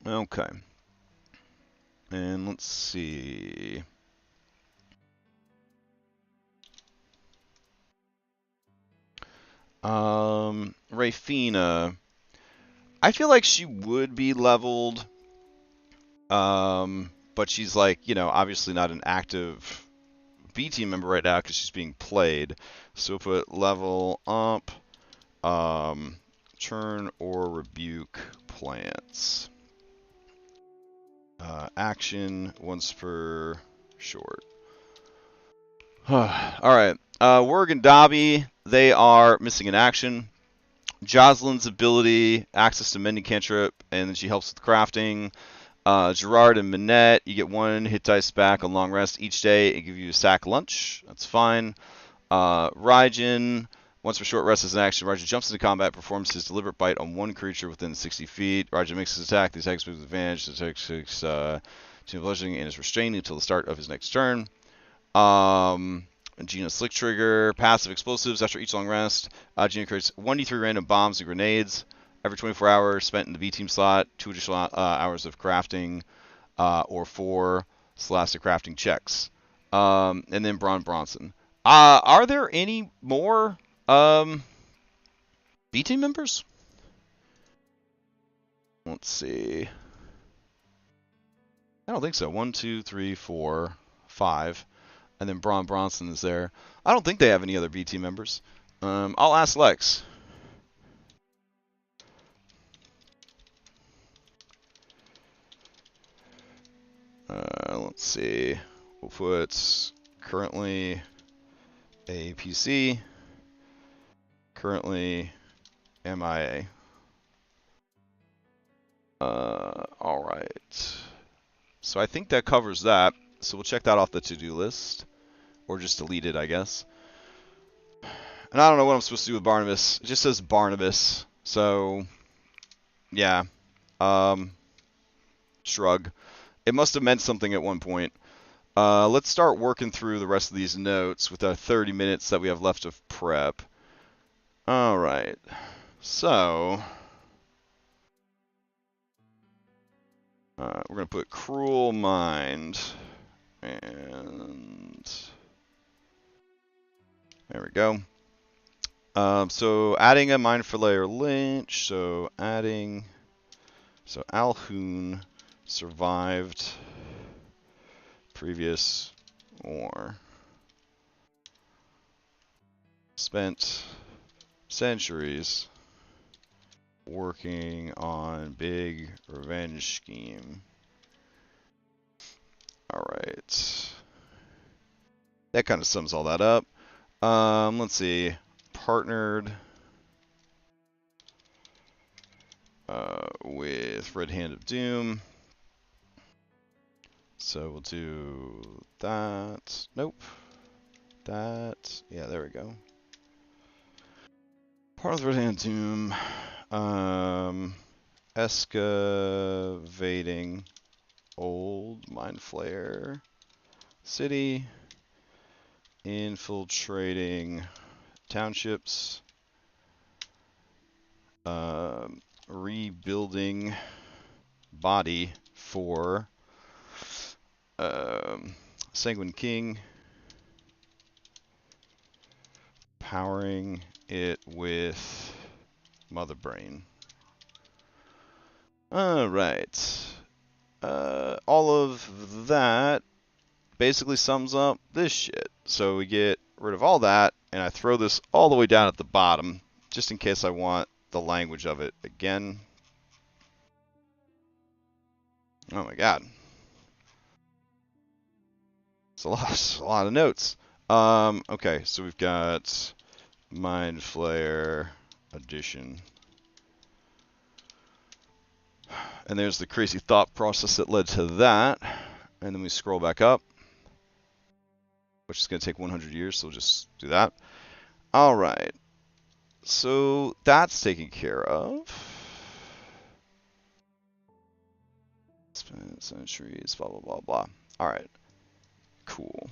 Okay. And let's see. Rafina. I feel like she would be leveled. But she's like, obviously not an active B team member right now because she's being played. So we'll put level up, turn or rebuke plants. Action once per short. All right. Werg and Dobby, they are missing in action. Jocelyn's ability, access to mending cantrip, and then she helps with crafting. Gerard and Minette, you get 1 hit dice back on long rest each day and give you a sack lunch. That's fine. Raijin, once for short rest as an action, Raijin jumps into combat, performs his deliberate bite on 1 creature within 60 feet. Raijin makes his attack. The attack is with advantage. The attack takes to bludgeoning and is restrained until the start of his next turn. Gina Slick Trigger, passive explosives after each long rest. Gina creates 1d3 random bombs and grenades every 24 hours spent in the B team slot, 2 additional hours of crafting, or 4 scholastic crafting checks. And then Bronson. Are there any more B team members? Let's see. I don't think so. 1, 2, 3, 4, 5. And then Braun Bronson is there. I don't think they have any other VT members. I'll ask Lex. Let's see. We'll put currently a PC, currently MIA. All right. So I think that covers that. So we'll check that off the to-do list, or just delete it, I guess. And I don't know what I'm supposed to do with Barnabas. It just says Barnabas. So, yeah. Shrug. It must have meant something at one point. Let's start working through the rest of these notes with our 30 minutes that we have left of prep. All right. So, we're going to put Cruel Mind. And there we go. So adding a mine for layer Lynch. So Alhoon survived previous war. Spent centuries working on big revenge scheme. All right. That kind of sums all that up. Let's see. Partnered with Red Hand of Doom. So we'll do that. Nope. That. Yeah, there we go. Part of the Red Hand of Doom. Excavating old Mind Flayer city. Infiltrating townships. Rebuilding body for Sanguine King. Powering it with Mother Brain. Alright. All of that basically sums up this shit. So we get rid of all that, and I throw this all the way down at the bottom, just in case I want the language of it again. Oh my god. It's a lot of notes. Okay, so we've got Mind Flayer Edition. And there's the crazy thought process that led to that. And then we scroll back up, which is going to take 100 years, so we'll just do that. All right. So that's taken care of. Spent centuries, blah, blah, blah, blah. All right. Cool.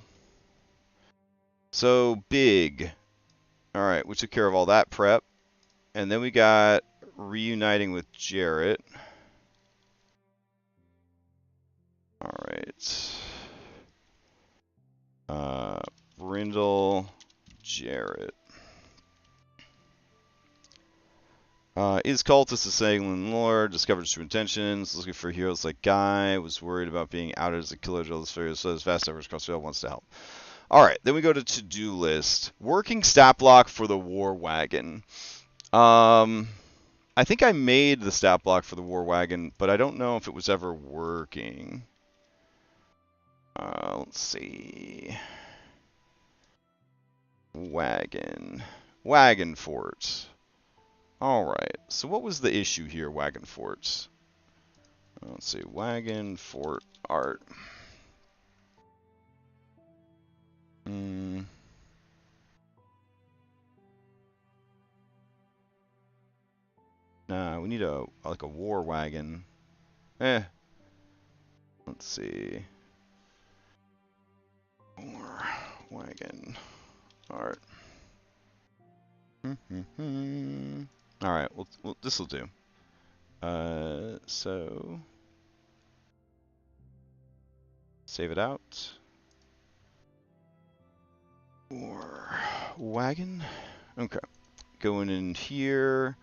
So big. All right, we took care of all that prep. And then we got reuniting with Jarrett. All right. Brindle, Jarrett. Is cultist of Sanguine lore, discovered true intentions, looking for heroes like Guy, was worried about being outed as a killer, so his fast efforts across the field wants to help. Alright, then we go to to-do list. Working stat block for the War Wagon. I think I made the stat block for the War Wagon, but I don't know if it was ever working. Let's see. Wagon Fort. Alright, so what was the issue here, Wagon Forts? Let's see, Wagon Fort art. Nah, we need like a war wagon. Let's see. War wagon art. Alright, well this will do. So save it out. War wagon. Okay. Going in here.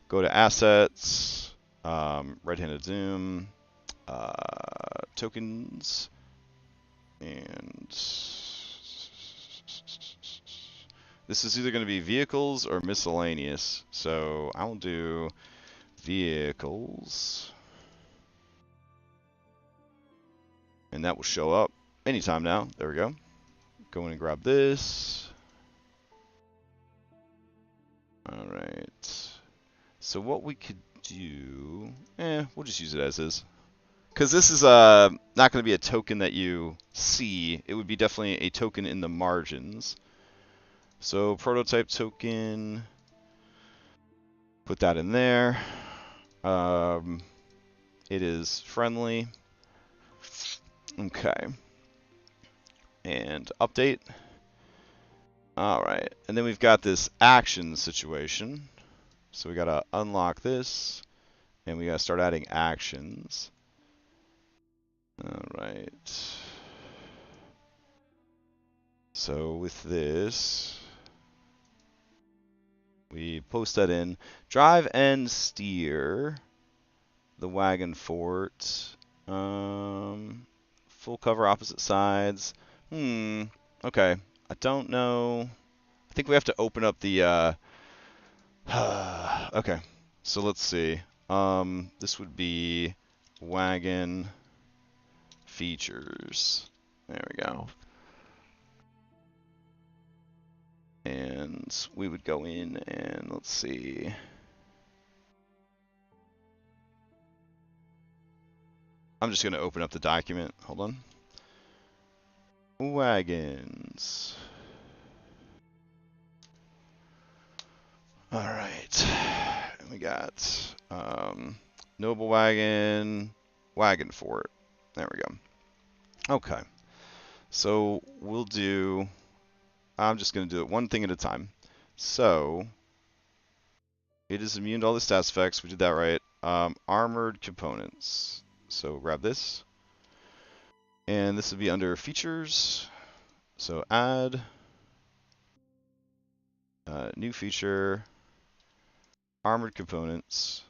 Go to assets. Right-handed zoom. tokens. And this is either going to be vehicles or miscellaneous. So I will do vehicles. And that will show up anytime now. There we go. Go in and grab this. All right. So what we could do, we'll just use it as is. Because this is not going to be a token that you see. It would be definitely a token in the margins. So prototype token, put that in there. It is friendly. Okay. And update. All right. And then we've got this action situation. So we got to unlock this. And we got to start adding actions. All right. So with this, we post that in. Drive and steer the wagon fort. Full cover opposite sides. Okay. I don't know. I think we have to open up the... okay. So let's see. This would be wagon features. There we go. And we would go in and let's see. I'm just going to open up the document. Hold on. Wagons. All right. And we got Noble Wagon, Wagon Fort. There we go. Okay. So we'll do... I'm just going to do it one thing at a time. So, it is immune to all the stats effects. We did that right. Armored components. So grab this. And this will be under features. So add. New feature. Armored components.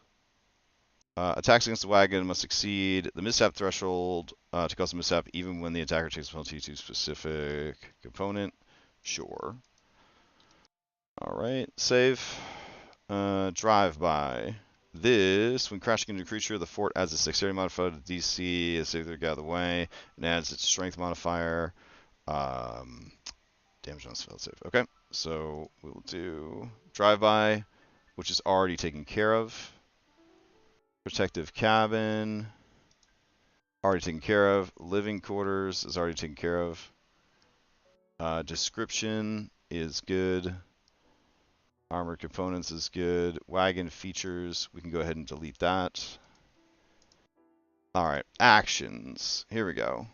Attacks against the wagon must exceed the mishap threshold to cause a mishap even when the attacker takes a penalty to a specific component. Sure. Alright, save. Drive-by. This, when crashing into a creature, the fort adds a dexterity modifier to DC, as if they get out of the way, and adds its strength modifier. Damage on spell save. Okay, so we'll do drive-by, which is already taken care of. Protective cabin, already taken care of. Living quarters is already taken care of. Description is good. Armored components is good. Wagon features, we can go ahead and delete that. Alright, actions. Here we go.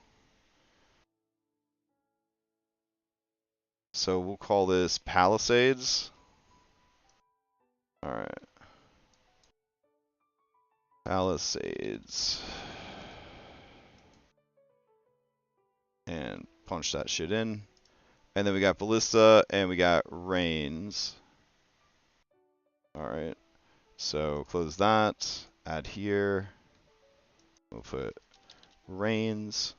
So we'll call this Palisades. Alright. Palisades. And punch that shit in. And then we got Ballista and we got Reigns. Alright. So close that. Add here. We'll put Reigns.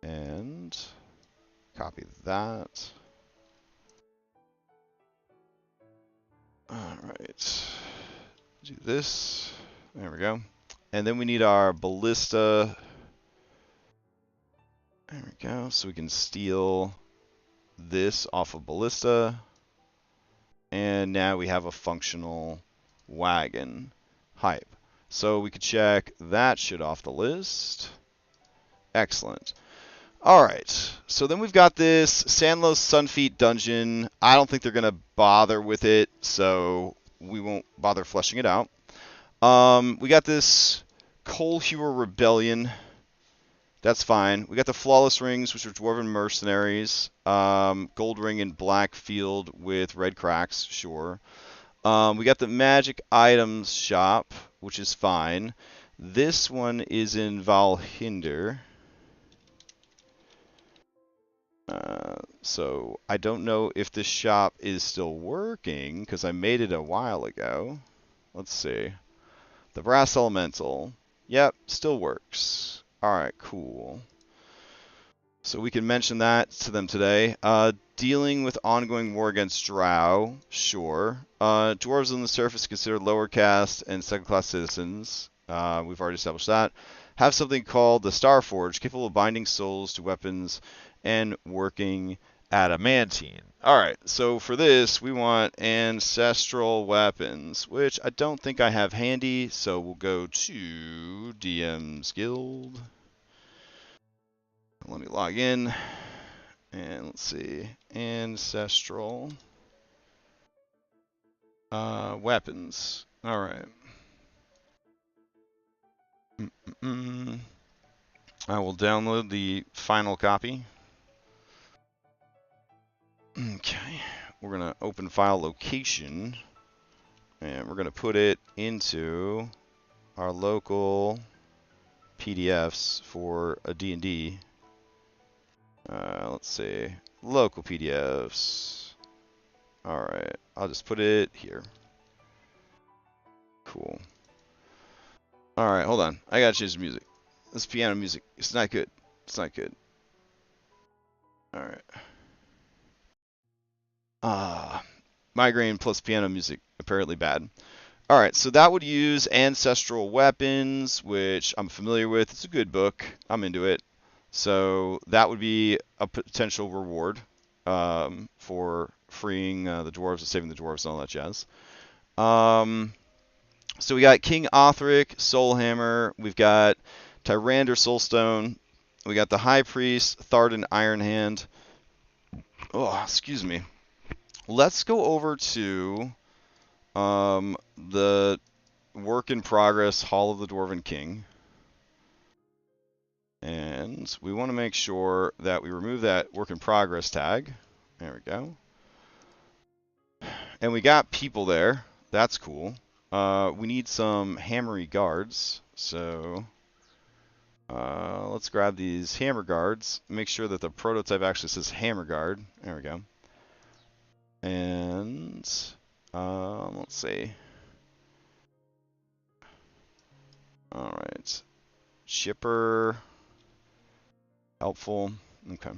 And copy that. Alright. Do this. There we go. And then we need our Ballista. There we go. So we can steal this off of Ballista. And now we have a functional wagon hype. So we could check that shit off the list. Excellent. Alright, so then we've got this Sandlos Sunfeet dungeon. I don't think they're going to bother with it, so we won't bother fleshing it out. We got this Coal Hewer Rebellion. That's fine. We got the Flawless Rings, which are Dwarven Mercenaries. Gold Ring and Black Field with red cracks, sure. We got the Magic Items Shop, which is fine. This one is in Valhinder. So I don't know if this shop is still working, because I made it a while ago. Let's see. The Brass Elemental. Yep, still works. Alright, cool. So we can mention that to them today. Dealing with ongoing war against Drow, sure. Dwarves on the surface considered lower caste and second-class citizens. We've already established that. Have something called the Starforge, capable of binding souls to weapons and working adamantine. Alright, so for this, we want ancestral weapons, which I don't think I have handy, so we'll go to DM's Guild. Let me log in, and let's see, ancestral weapons. Alright. I will download the final copy. Okay, we're going to open file location, and we're going to put it into our local PDFs for a D&D. Let's see, local PDFs. Alright, I'll just put it here. Cool. Alright, hold on. I gotta change the music. This piano music, it's not good. It's not good. Alright. Migraine plus piano music, apparently bad. Alright, so that would use Ancestral Weapons, which I'm familiar with. It's a good book. I'm into it. So that would be a potential reward for freeing the dwarves and saving the dwarves and all that jazz. So we got King Othric, Soulhammer. We've got Tyrander, Soulstone. We got the High Priest, Thardan, Ironhand. Oh, excuse me. Let's go over to the Work in Progress Hall of the Dwarven King. And we want to make sure that we remove that Work in Progress tag. There we go. And we got people there. That's cool. We need some hammery guards. So let's grab these hammer guards. Make sure that the prototype actually says hammer guard. There we go. And let's see. All right. Shipper. Helpful. Okay.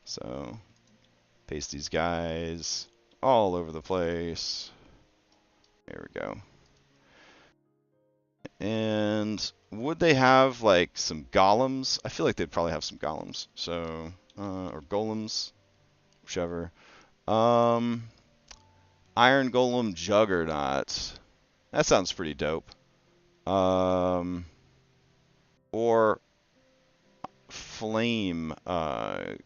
So paste these guys all over the place. There we go. And would they have like some golems? I feel like they'd probably have some golems. So or golems, whichever. Iron Golem Juggernaut. That sounds pretty dope. Or Flame. Alright.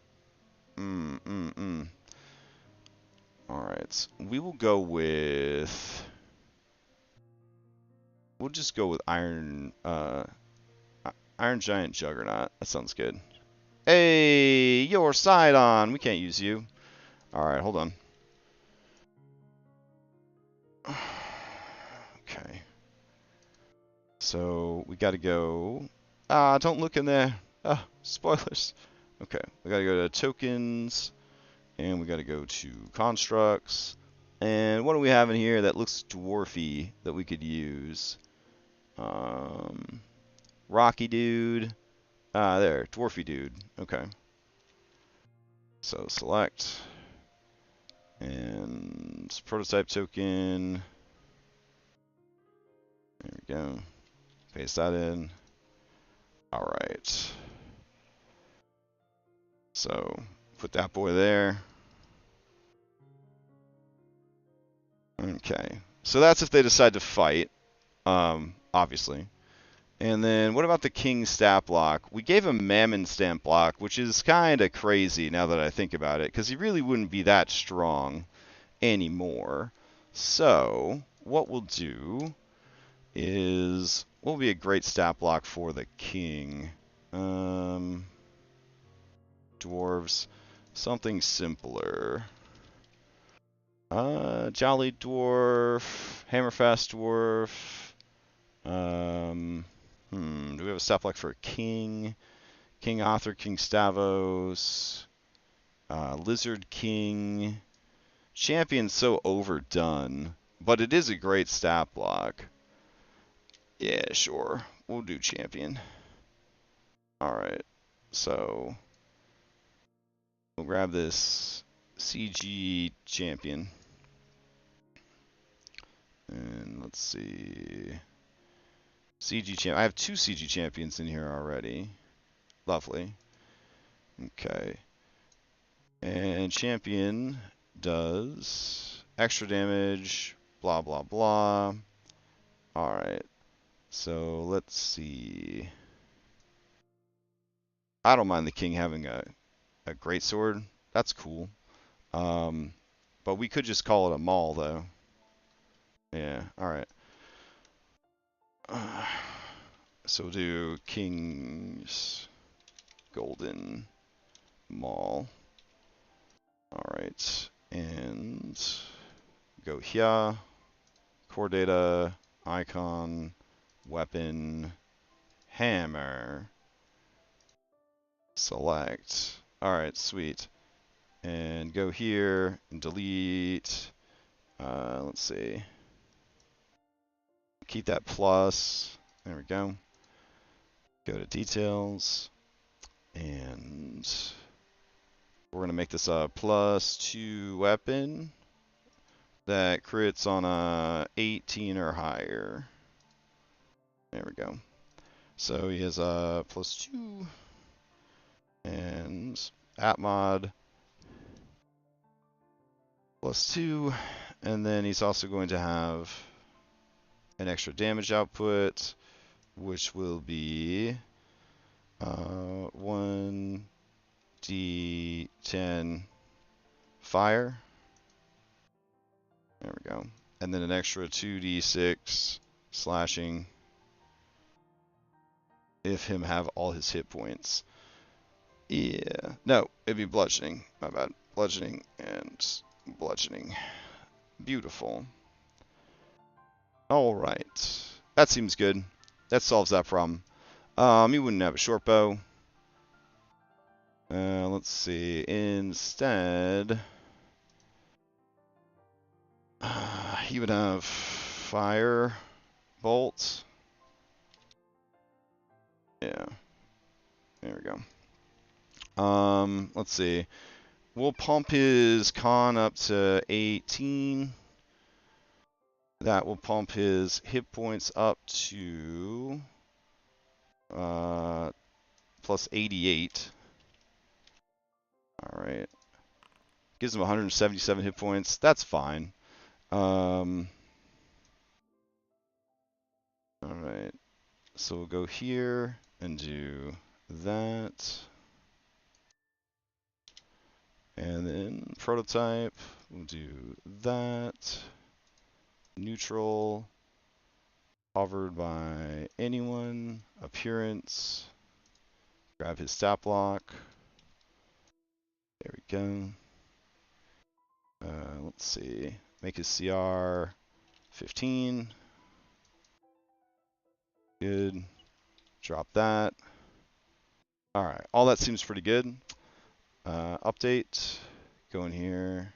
We will go with... We'll just go with Iron Giant Juggernaut. That sounds good. Hey, you're Sidon. We can't use you. Alright, hold on. Okay. So, we gotta go... don't look in there. Spoilers. Okay, we gotta go to Tokens, and we gotta go to Constructs. And what do we have in here that looks dwarfy that we could use? Rocky Dude. There, Dwarfy Dude. Okay. So, select. And prototype token. There we go. Paste that in. Alright. So, put that boy there. Okay. So that's if they decide to fight, obviously. And then what about the King stat block? We gave him Mammon stamp block, which is kind of crazy now that I think about it, because he really wouldn't be that strong anymore. So, what we'll do is, what will be a great stat block for the King? Dwarves, something simpler. Jolly Dwarf, Hammerfast Dwarf. Do we have a stat block for a King? King Arthur, King Stavros, Lizard King. Champion's so overdone, but it is a great stat block. Yeah, sure. we'll do champion. Alright, so we'll grab this CG champion. And let's see. CG champ. I have 2 CG champions in here already. Lovely. Okay. And champion does extra damage, blah, blah, blah. Alright. So let's see. I don't mind the king having a great sword. That's cool. But we could just call it a maul, though. Yeah, alright. So we'll do king's golden maul. Alright. And go here. Core data, icon, weapon, hammer. Select. Alright, sweet. And go here and delete. Let's see. Keep that plus. There we go. Go to details. And we're going to make this a +2 weapon that crits on a 18 or higher. There we go. So he has a +2. And @mod +2. And then he's also going to have an extra damage output, which will be 1d10 fire. There we go. And then an extra 2d6 slashing if him have all his hit points. Yeah. No, it'd be bludgeoning. My bad. Bludgeoning and bludgeoning. Beautiful. Alright. That seems good. That solves that problem. You wouldn't have a short bow. Let's see. Instead, he would have fire bolt. Yeah. There we go. Let's see. We'll pump his con up to 18. That will pump his hit points up to +88. Alright. Gives him 177 hit points. That's fine. Alright. So we'll go here and do that. And then prototype, we'll do that. Neutral, hovered by anyone. Appearance, grab his stat block. There we go. Let's see, make his CR 15. Good. Drop that. Alright, all that seems pretty good. Update. Go in here.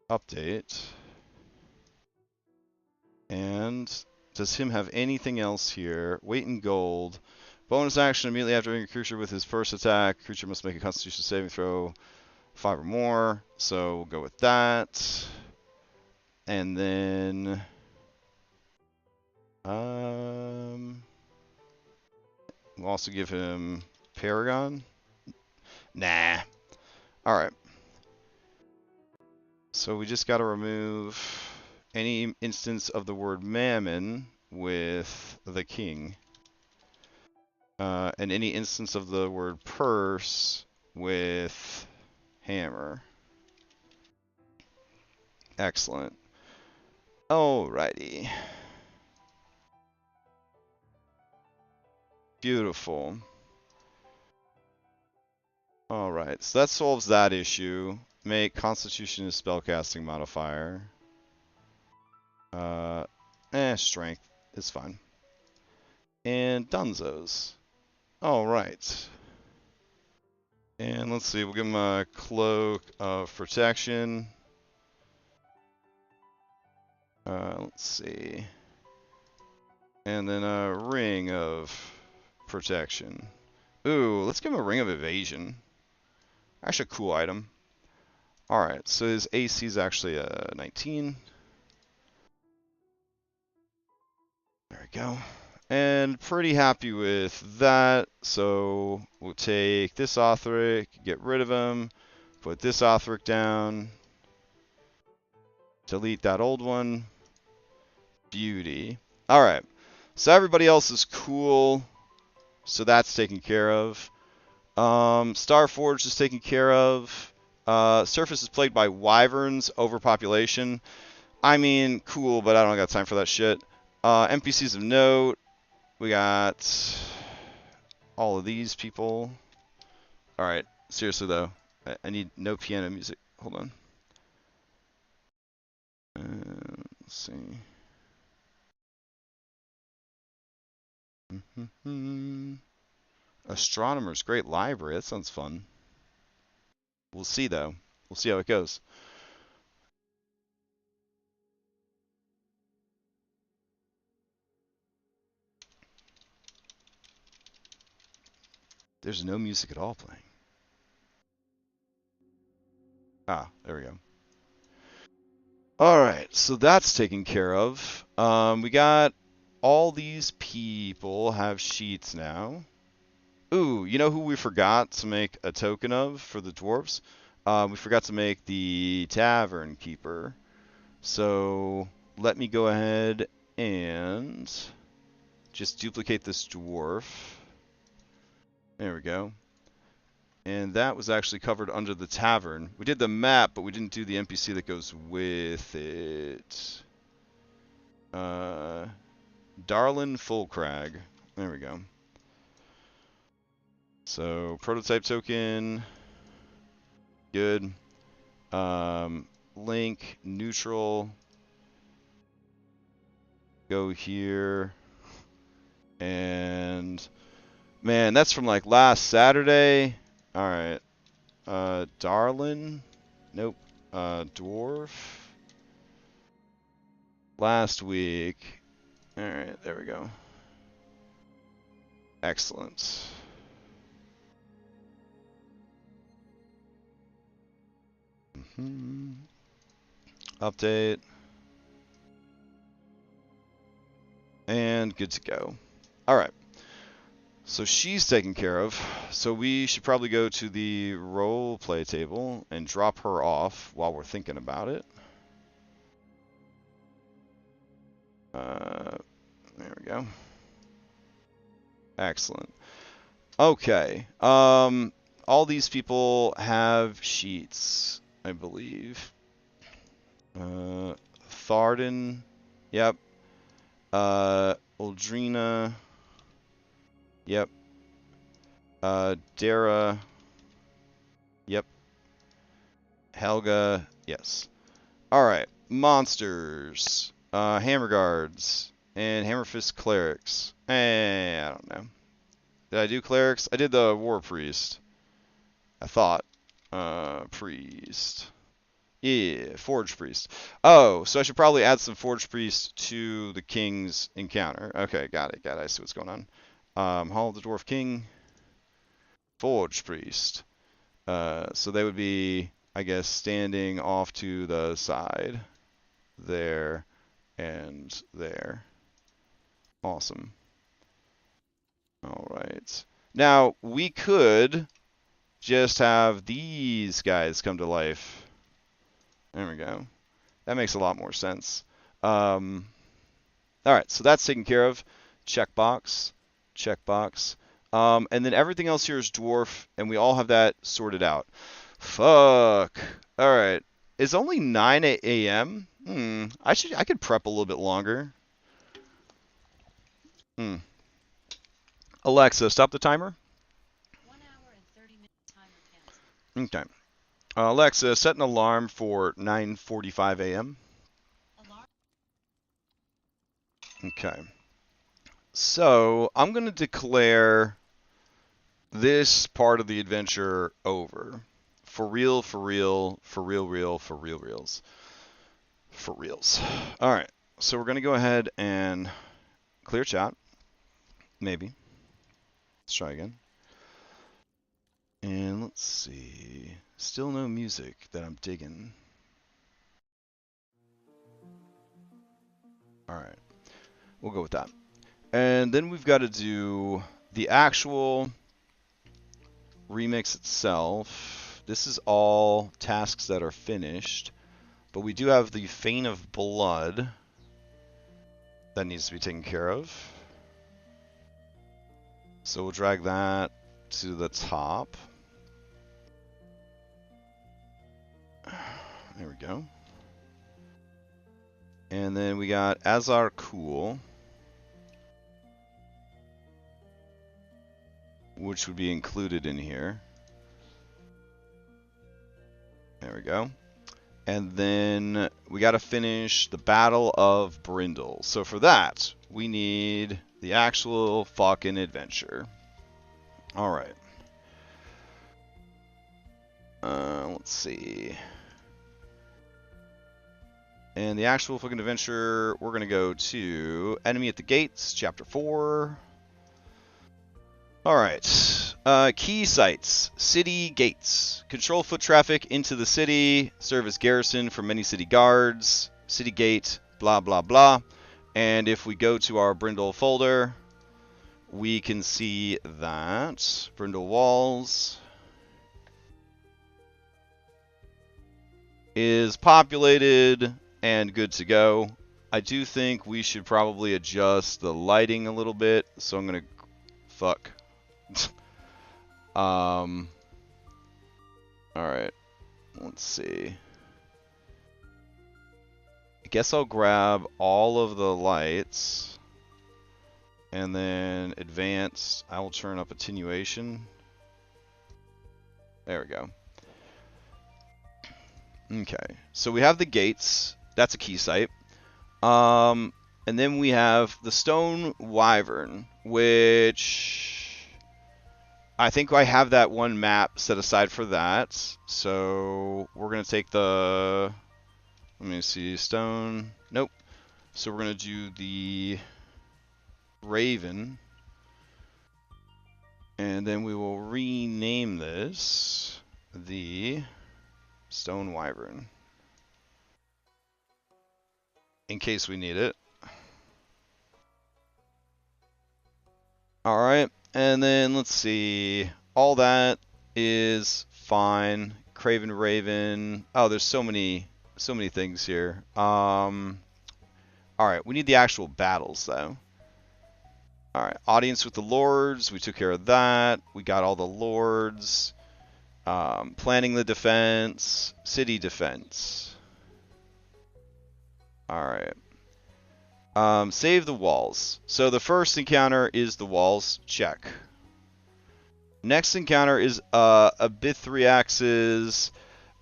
Update. And does him have anything else here? Weight in gold. Bonus action immediately after hitting a creature with his first attack. Creature must make a Constitution saving throw 5 or more. So we'll go with that. And then we'll also give him Paragon. Nah. Alright. So we just got to remove any instance of the word mammon with the king. And any instance of the word purse with hammer. Excellent. Alrighty. Beautiful. Alright, so that solves that issue. Make Constitution a spellcasting modifier. Strength is fine. And Dunzos. Alright. And let's see, we'll give him a Cloak of Protection. Let's see. And then a ring of protection. Ooh, let's give him a ring of evasion. Actually, a cool item. Alright, so his AC is actually a 19. There we go. And pretty happy with that. So we'll take this Othric, get rid of him, put this Othric down, delete that old one. Beauty. Alright, so everybody else is cool. So that's taken care of. Starforge is taken care of. Surface is plagued by wyverns, overpopulation. I mean, cool, but I don't got time for that shit. NPCs of note. We got all of these people. Alright, seriously though. I need no piano music. Hold on. Let's see. Astronomer's Great Library. That sounds fun. We'll see though. We'll see how it goes. There's no music at all playing. Ah, there we go. Alright, so that's taken care of. We got all these people have sheets now. Ooh, you know who we forgot to make a token of for the dwarves? We forgot to make the tavern keeper. So let me go ahead and just duplicate this dwarf. There we go. And that was actually covered under the tavern. We did the map, but we didn't do the NPC that goes with it. Darlin Fullcrag. There we go. So, prototype token. Good. Link, neutral. Go here. And, man, that's from like last Saturday. Alright. Darlin. Nope. Dwarf. Last week. Alright, there we go. Excellent. Update. And good to go. Alright. So she's taken care of. So we should probably go to the role play table and drop her off while we're thinking about it. There we go. Excellent. Okay. All these people have sheets, I believe. Tharden. Yep. Uldrina. Yep. Dara. Yep. Helga. Yes. Alright. Monsters. Hammer Guards. And Hammerfist Clerics. I don't know. Did I do Clerics? I did the War Priest. I thought. Priest. Yeah, Forge Priest. Oh, so I should probably add some Forge Priest to the King's encounter. Okay, got it. I see what's going on. Hall of the Dwarf King. Forge Priest. So they would be, I guess, standing off to the side. There and there. Awesome. Alright. Now, we could just have these guys come to life. There we go. That makes a lot more sense. Alright, so that's taken care of. Checkbox. Checkbox. And then everything else here is dwarf, and we all have that sorted out. Fuck. Alright. It's only 9 a.m.? I could prep a little bit longer. Alexa, stop the timer. 1 hour and 30 minutes timer canceled. Okay. Alexa, set an alarm for 9:45 a.m. Alarm. Okay. So, I'm going to declare this part of the adventure over. For real, for real, for real, real, for real, reals. For reals. Alright, so we're going to go ahead and Clear chat. Maybe. Let's try again. And let's see. Still no music that I'm digging. Alright. We'll go with that. And then we've got to do the actual remix itself. This is all tasks that are finished. But we do have the Fane of Blood that needs to be taken care of. So we'll drag that to the top. There we go. And then we got Azar Cool, which would be included in here. There we go. And then we got to finish the Battle of Brindle. So for that, we need the actual fucking adventure. All right. Let's see. And the actual fucking adventure, we're going to go to Enemy at the Gates, Chapter 4. Alright. Key sites. City gates. Control foot traffic into the city. Serve as garrison for many city guards. City gate, blah, blah, blah. And if we go to our Brindle folder, we can see that Brindle walls is populated and good to go. I do think we should probably adjust the lighting a little bit. So I'm going to... Fuck. Alright. Let's see. I guess I'll grab all of the lights. And then advanced, I will turn up attenuation. There we go. Okay. So we have the gates. That's a key site. And then we have the Stone Wyvern, which I think I have that one map set aside for that. So we're going to take the, let me see, stone. Nope. So we're going to do the Raven. And then we will rename this the Stone Wyvern, in case we need it. Alright, and then let's see. All that is fine. Craven Raven. Oh, there's so many things here. Alright, we need the actual battles though. Alright, audience with the lords. We took care of that. We got all the lords. Planning the defense. City defense. Alright. Save the walls. So the first encounter is the walls. Check. Next encounter is a Bithriax's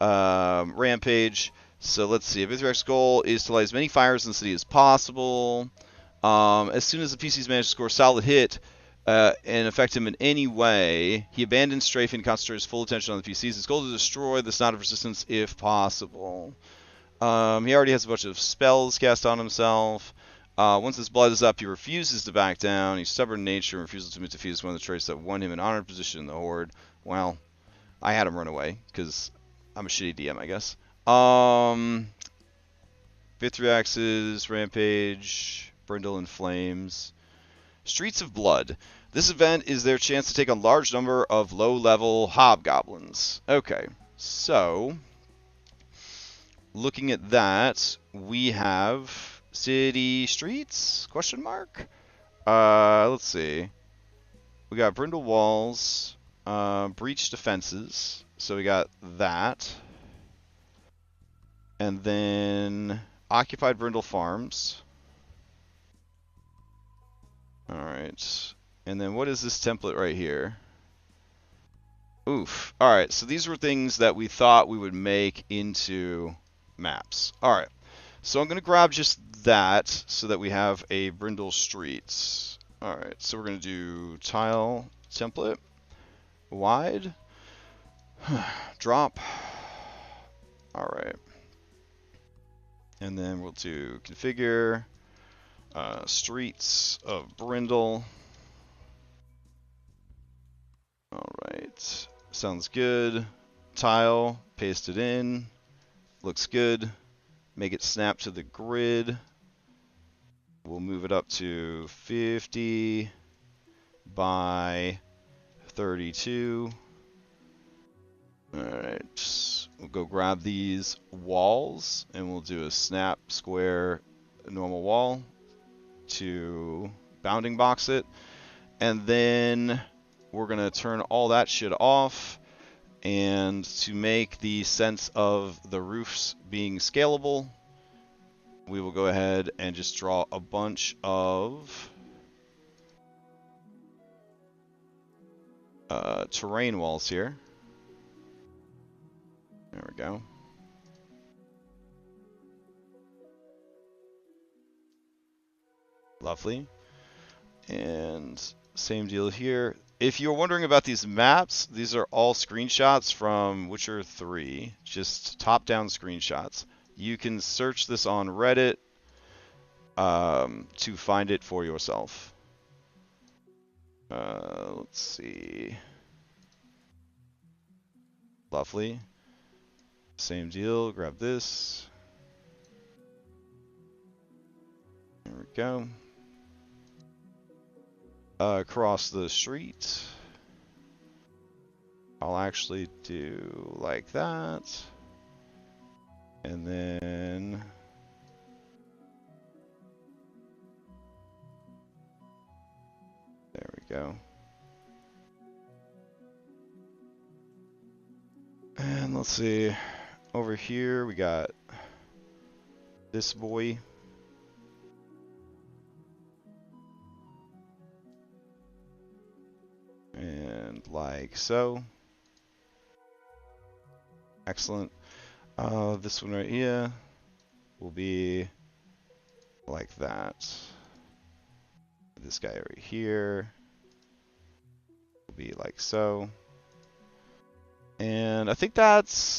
rampage. So let's see. Bithriax's goal is to light as many fires in the city as possible. As soon as the PCs manage to score a solid hit and affect him in any way, he abandons strafe and concentrates full attention on the PCs. His goal is to destroy the Snot of Resistance if possible. He already has a bunch of spells cast on himself. Once his blood is up, he refuses to back down. He's stubborn in nature and refuses to admit defeat is one of the traits that won him an honored position in the Horde. Well, I had him run away because I'm a shitty DM, I guess. Bithriax's rampage, Brindle in flames. Streets of Blood. This event is their chance to take a large number of low-level hobgoblins. Okay, so looking at that, we have city streets? Question mark. Let's see. We got Brindle walls, breach defenses. So we got that, and then occupied Brindle farms. All right, and then what is this template right here? Oof. All right, so these were things that we thought we would make into maps. All right, so I'm going to grab just that so that we have a Brindle Streets. All right, so we're going to do tile template, wide, drop. All right, and then we'll do configure, Streets of Brindle. Alright, sounds good. Tile, paste it in. Looks good. Make it snap to the grid. We'll move it up to 50 by 32. Alright, we'll go grab these walls and we'll do a snap, square, normal wall to bounding box it. And then we're going to turn all that shit off. And to make the sense of the roofs being scalable, we will go ahead and just draw a bunch of terrain walls here. There we go. Lovely. And same deal here. If you're wondering about these maps, these are all screenshots from Witcher 3, just top-down screenshots. You can search this on Reddit to find it for yourself. Let's see. Lovely. Same deal. Grab this. There we go. Across the street. I'll actually do like that. And then there we go. And let's see. Over here we got this boy. And like so. Excellent. This one right here will be like that. This guy right here will be like so. And I think that's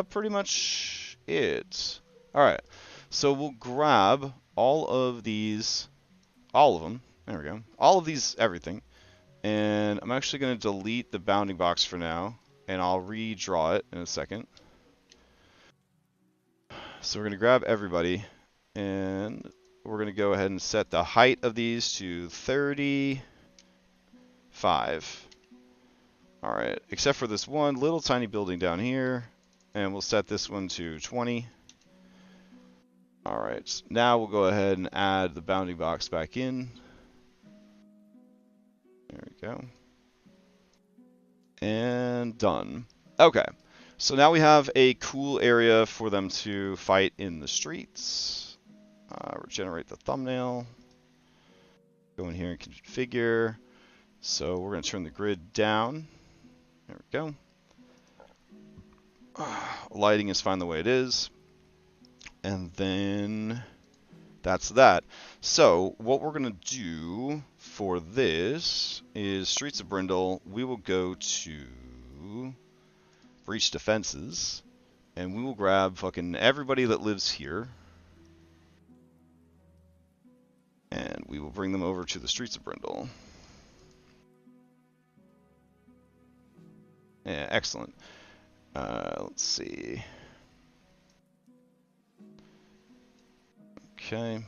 pretty much it. Alright, so we'll grab all of these, all of them, there we go, all of these, everything. And I'm actually going to delete the bounding box for now, and I'll redraw it in a second. So we're going to grab everybody, and we're going to go ahead and set the height of these to 35. Alright, except for this one little tiny building down here, and we'll set this one to 20. Alright, now we'll go ahead and add the bounding box back in. There we go. And done. Okay, so now we have a cool area for them to fight in the streets. Regenerate the thumbnail. Go in here and configure. So we're going to turn the grid down. There we go. Lighting is fine the way it is. And then that's that. So what we're going to do for this is Streets of Brindle. We will go to Breach Defenses, and we will grab fucking everybody that lives here. And we will bring them over to the Streets of Brindle. Yeah, excellent. Let's see. Okay.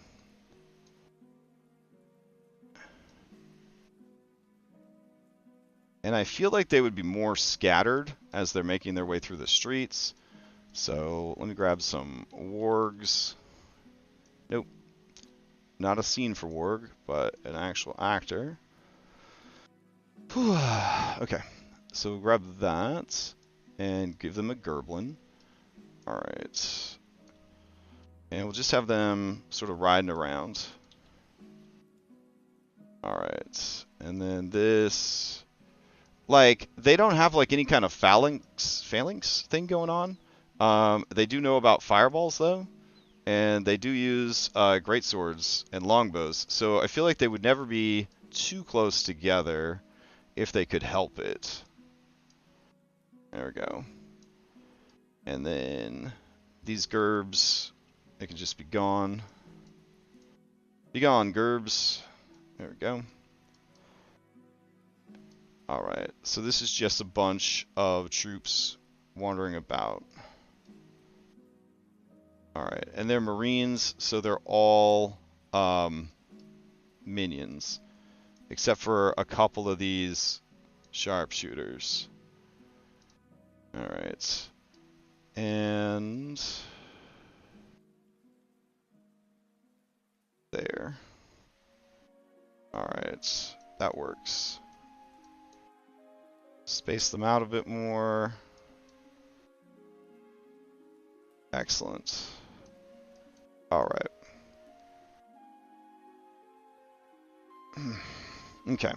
And I feel like they would be more scattered as they're making their way through the streets. So let me grab some wargs. Nope. Not a scene for warg, but an actual actor. Okay. So we'll grab that and give them a Gerblin. Alright. And we'll just have them sort of riding around. Alright. And then this... Like, they don't have like any kind of phalanx thing going on. They do know about fireballs though. And they do use greatswords and longbows. So I feel like they would never be too close together if they could help it. There we go. And then these gerbs, they can just be gone. Be gone, Gerbs. There we go. Alright, so this is just a bunch of troops wandering about. Alright, and they're Marines, so they're all minions. Except for a couple of these sharpshooters. Alright. And there. Alright, that works. Space them out a bit more. Excellent. Alright. Okay.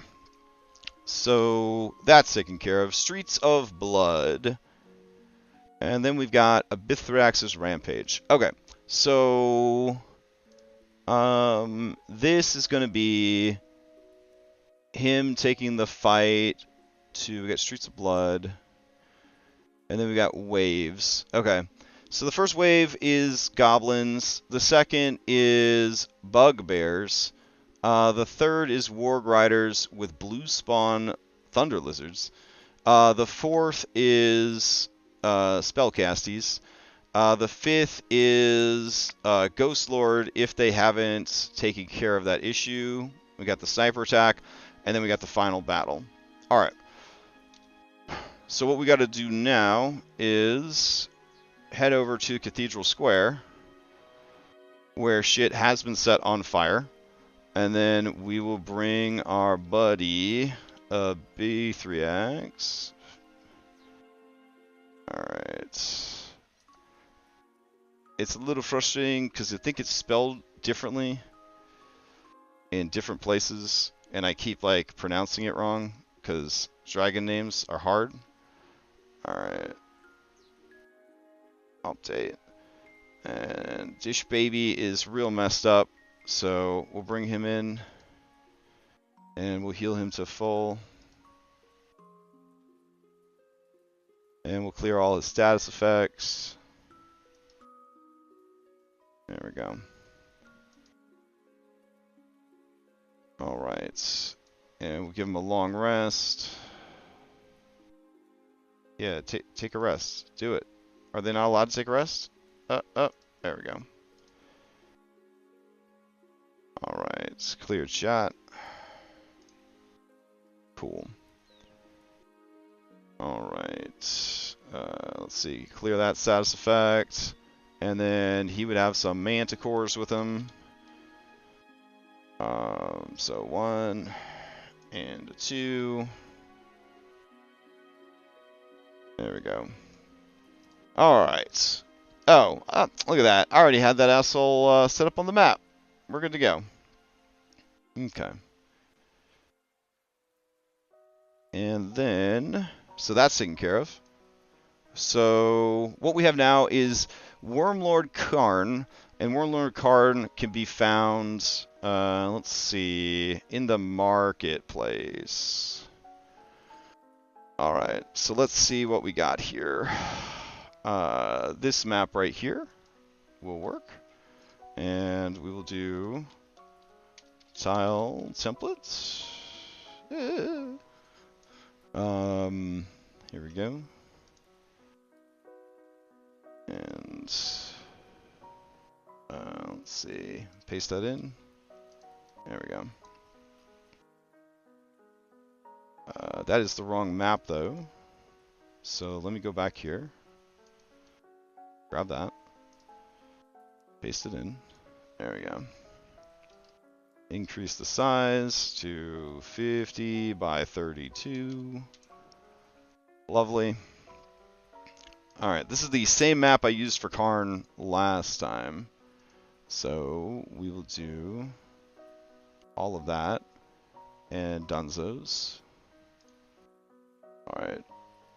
So that's taken care of. Streets of Blood. And then we've got a Bithrax's Rampage. Okay. So this is going to be him taking the fight to get Streets of Blood. And then we got waves. Okay. So the first wave is goblins. The second is bugbears. The third is warg riders with blue spawn thunder lizards. The fourth is spellcasties. The fifth is Ghost Lord if they haven't taken care of that issue. We got the sniper attack, and then we got the final battle. Alright. So what we got to do now is head over to Cathedral Square, where shit has been set on fire. And then we will bring our buddy B3X. Alright. It's a little frustrating because I think it's spelled differently in different places. And I keep like pronouncing it wrong because dragon names are hard. Alright. Update. And Dish Baby is real messed up. So we'll bring him in. And we'll heal him to full. And we'll clear all his status effects. There we go. Alright. And we'll give him a long rest. Yeah, take a rest. Do it. Are they not allowed to take a rest? There we go. Alright, cleared shot. Cool. Alright. Let's see. Clear that status effect. And then he would have some manticores with him. So 1 and a 2. There we go. Alright. Oh, look at that. I already had that asshole set up on the map. We're good to go. Okay. And then, so that's taken care of. So what we have now is Wormlord Karn, and Wormlord Karn can be found, let's see, in the marketplace. Alright, so let's see what we got here. This map right here will work. And we will do tile templates. Here we go. And let's see, paste that in. There we go. That is the wrong map though. So let me go back here. Grab that. Paste it in. There we go. Increase the size to 50 by 32. Lovely. Alright, this is the same map I used for Karn last time. So we will do all of that and Dunzos. Alright,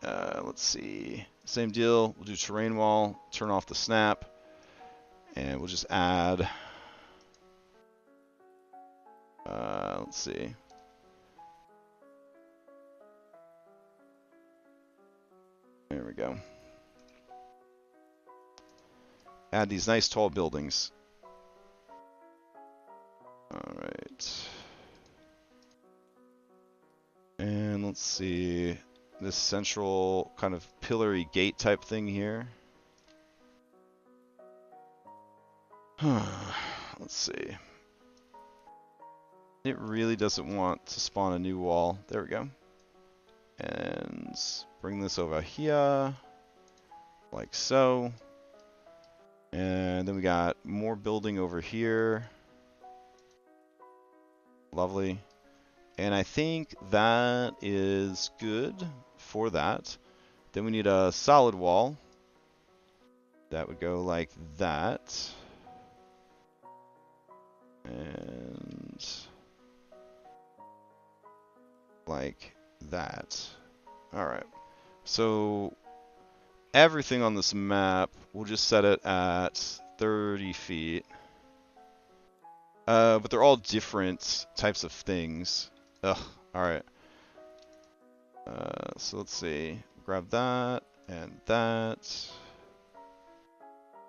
let's see. Same deal. We'll do terrain wall, turn off the snap, and we'll just add. Let's see. There we go. Add these nice tall buildings. Alright. And let's see. This central kind of pillory gate type thing here. Let's see. It really doesn't want to spawn a new wall. There we go. And bring this over here. Like so. And then we got more building over here. Lovely. And I think that is good for that. Then we need a solid wall. That would go like that. And like that. Alright. So everything on this map, we'll just set it at 30 feet. But they're all different types of things. Ugh, alright. So let's see. Grab that, and that,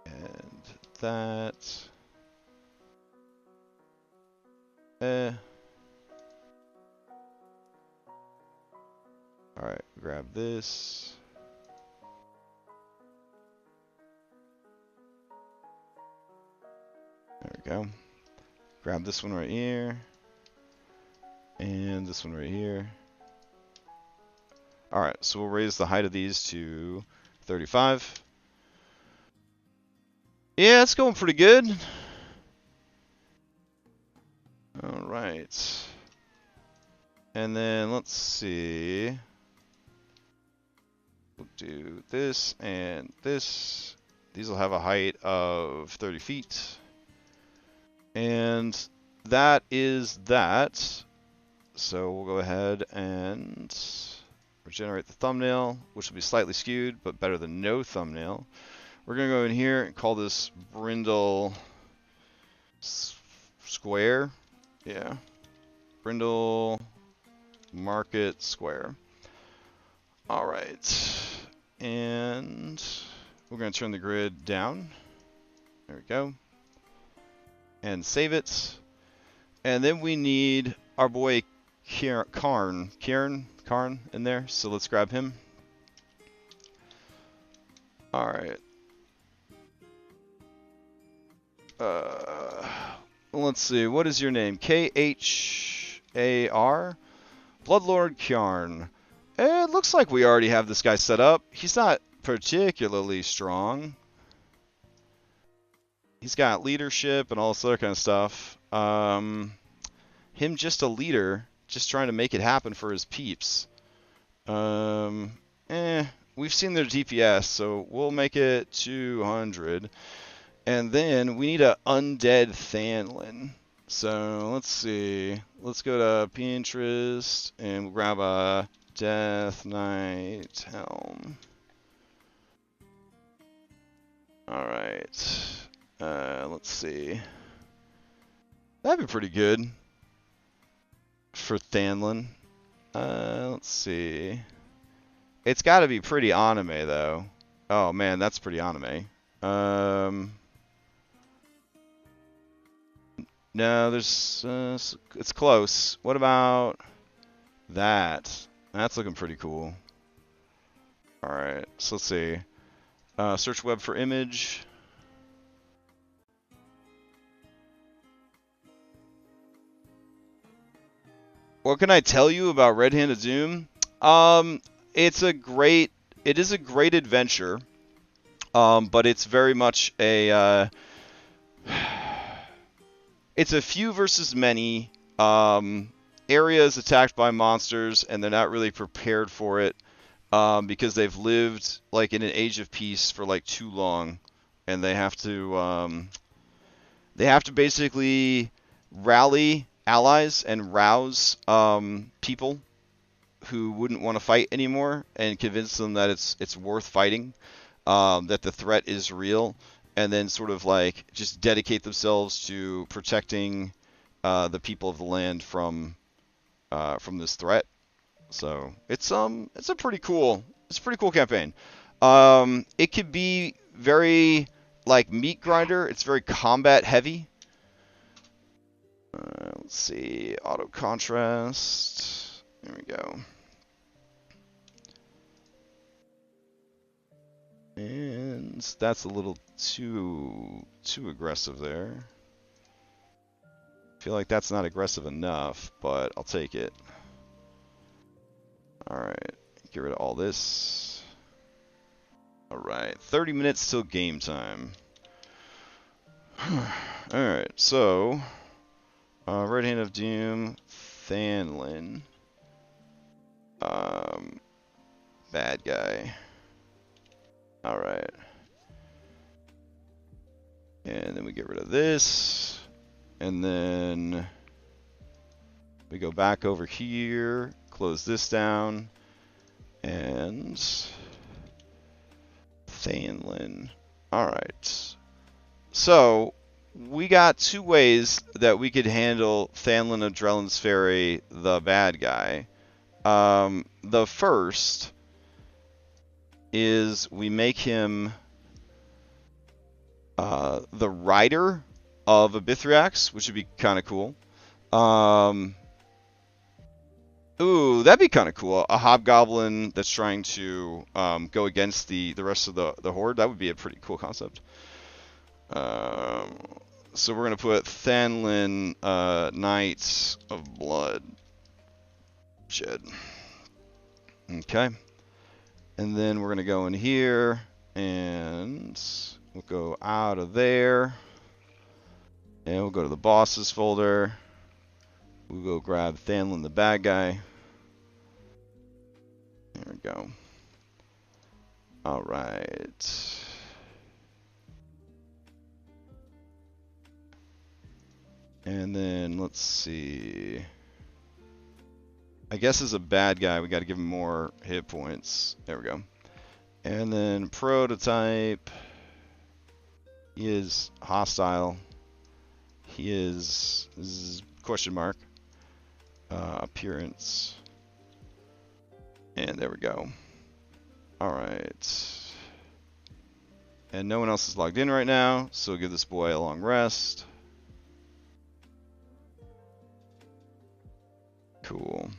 and that. Alright, grab this. There we go. Grab this one right here. And this one right here. Alright, so we'll raise the height of these to 35. Yeah, it's going pretty good. Alright. And then let's see. We'll do this and this. These will have a height of 30 feet. And that is that. So we'll go ahead and regenerate the thumbnail, which will be slightly skewed, but better than no thumbnail. We're going to go in here and call this Brindle Square. Yeah. Brindle Market Square. Alright. And we're going to turn the grid down. There we go. And save it. And then we need our boy Karn in there. So let's grab him. Alright. Let's see. What is your name? Khar? Bloodlord Kjarn. It looks like we already have this guy set up. He's not particularly strong. He's got leadership and all this other kind of stuff. Him just a leader, just trying to make it happen for his peeps. We've seen their DPS, so we'll make it 200. And then we need an undead Thanlin. So let's see. Let's go to Pinterest and we'll grab a Death Knight Helm. Alright. Let's see. That'd be pretty good for Thanlin. Let's see. It's got to be pretty anime, though. Oh, man, that's pretty anime. No, there's... it's close. What about that? That's looking pretty cool. Alright, so let's see. Search web for image. What can I tell you about Red-Handed Zoom? It is a great adventure, but it's very much a it's a few versus many. Areas attacked by monsters, and they're not really prepared for it because they've lived like in an age of peace for like too long, and they have to basically rally allies and rouse people who wouldn't want to fight anymore and convince them that it's worth fighting, that the threat is real, and then sort of like just dedicate themselves to protecting the people of the land from this threat. So it's a pretty cool campaign. It could be very like meat grinder. It's very combat heavy. Let's see, auto contrast. There we go. And that's a little too aggressive there. Feel like that's not aggressive enough, but I'll take it. Alright, get rid of all this. Alright, 30 minutes till game time. Alright, so Right Hand of Doom, Thanlin. Bad guy. Alright. And then we get rid of this. And then we go back over here, close this down, and Thanlin. Alright. So, we got two ways that we could handle Thanlin of Drellin's Ferry, the bad guy. The first is we make him the rider of a Bithriax, which would be kind of cool. Ooh, that'd be kind of cool. A hobgoblin that's trying to go against the rest of the horde. That would be a pretty cool concept. So we're gonna put Thanlin, Knights of Blood. Shed. Okay. And then we're gonna go in here and we'll go out of there. And we'll go to the bosses folder. We'll go grab Thanlin the bad guy. There we go. Alright. And then let's see. I guess as a bad guy, we got to give him more hit points. There we go. And then prototype. He is hostile. He is, this is question mark. Appearance. And there we go. Alright. And no one else is logged in right now, so we'll give this boy a long rest. Cool.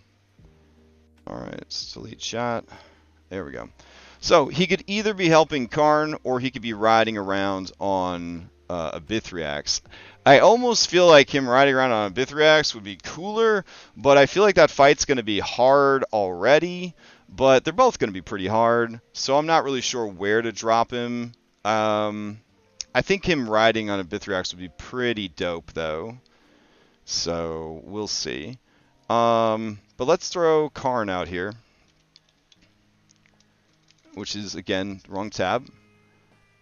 Alright, let's delete shot. There we go. So he could either be helping Karn or he could be riding around on a Bithriax. I almost feel like him riding around on a Bithriax would be cooler, but I feel like that fight's going to be hard already. But they're both going to be pretty hard, so I'm not really sure where to drop him. I think him riding on a Bithriax would be pretty dope, though. So we'll see. But let's throw Karn out here, which is, again, wrong tab.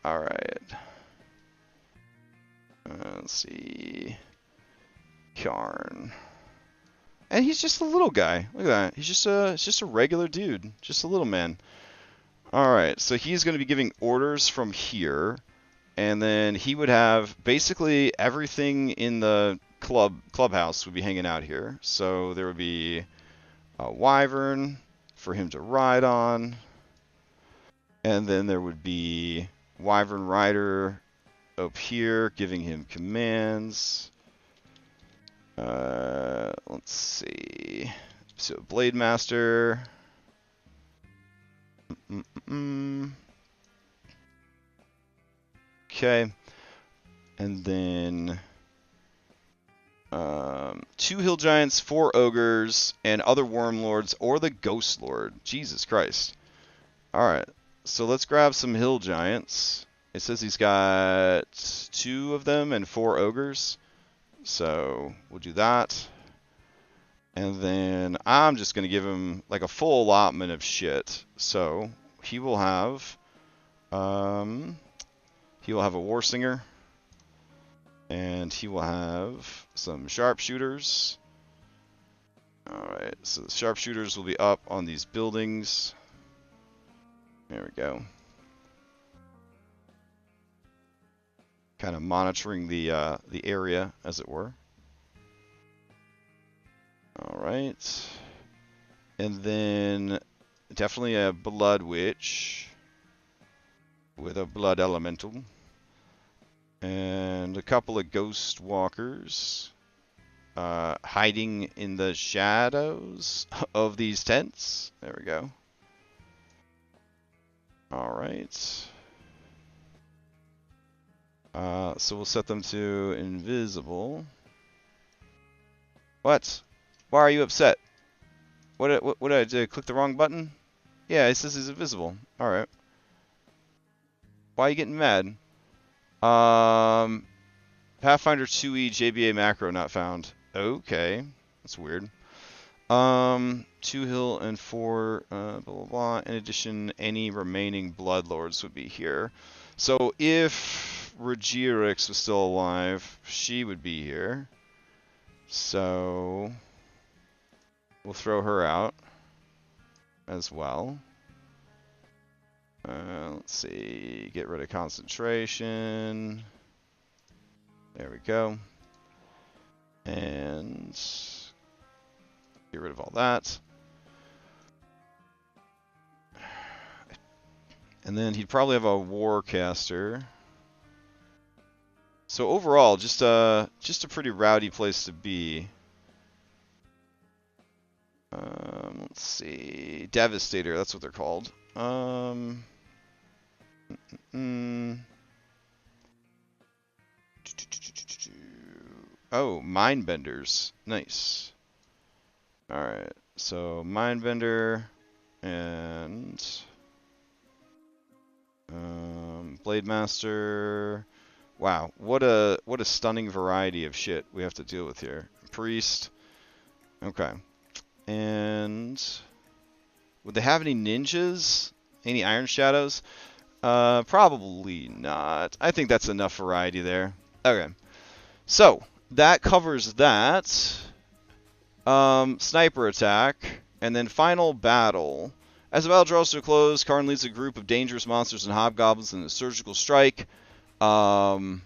Alright. Let's see. Karn. And he's just a little guy. Look at that. He's just a regular dude. Just a little man. Alright, so he's going to be giving orders from here. And then he would have basically everything in the clubhouse would be hanging out here. So there would be a wyvern for him to ride on. And then there would be wyvern rider up here giving him commands. Let's see. So Blade Master. Okay. And then 2 Hill Giants, 4 Ogres, and other Worm Lords, or the Ghost Lord. Jesus Christ. Alright, so let's grab some Hill Giants. It says he's got 2 of them and 4 Ogres. So we'll do that. And then I'm just going to give him like a full allotment of shit. So he will have a Warsinger. And he will have some sharpshooters. Alright, so the sharpshooters will be up on these buildings. There we go. Kind of monitoring the area, as it were. Alright. And then definitely a Blood Witch with a Blood Elemental. And a couple of Ghost Walkers. hiding in the shadows of these tents. There we go. All right. So we'll set them to invisible. What? Why are you upset? What did I do? Click the wrong button? Yeah, it says he's invisible. All right. Why are you getting mad? Pathfinder 2E JBA macro not found. Okay, that's weird. 2 hill and 4 blah blah blah. In addition, any remaining bloodlords would be here. So if Regirix was still alive, she would be here. So we'll throw her out as well. Let's see. Get rid of concentration. There we go. And get rid of all that. And then he'd probably have a warcaster. So overall, just a pretty rowdy place to be. Let's see. Devastator, that's what they're called. Oh, Mindbenders. Nice. Alright, so Mindbender and Blade Master. Wow, what a stunning variety of shit we have to deal with here. Priest. Okay. And would they have any ninjas? Any Iron Shadows? Probably not. I think that's enough variety there. Okay. So, that covers that. Sniper attack. And then final battle. As the battle draws to a close, Karn leads a group of dangerous monsters and hobgoblins in a surgical strike. And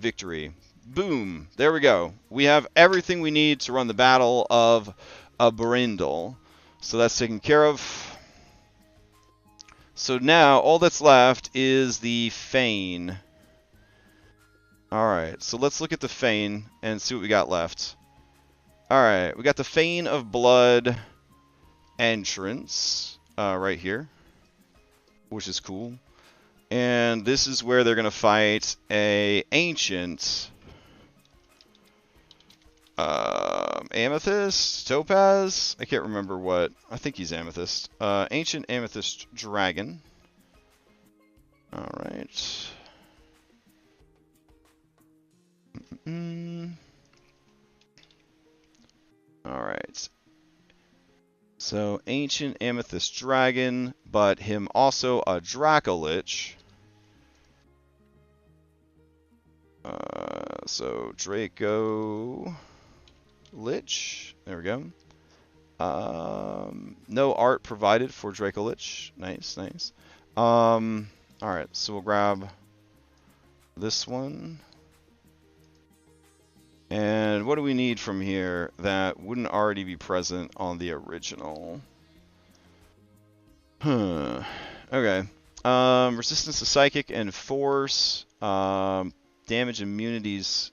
victory. Boom. There we go. We have everything we need to run the Battle of Brindle. So that's taken care of. So now, all that's left is the Fane. Alright, so let's look at the Fane and see what we got left. Alright, we got the Fane of Blood entrance right here, which is cool. And this is where they're going to fight a ancient amethyst, topaz. I can't remember what. I think he's amethyst. Ancient amethyst dragon. All right. All right. So ancient amethyst dragon, but him also a Dracolich. So Draco Lich. There we go. No art provided for Dracolich. Nice, nice. Alright, so we'll grab this one. And what do we need from here that wouldn't already be present on the original? Okay. Resistance to psychic and force. Damage immunities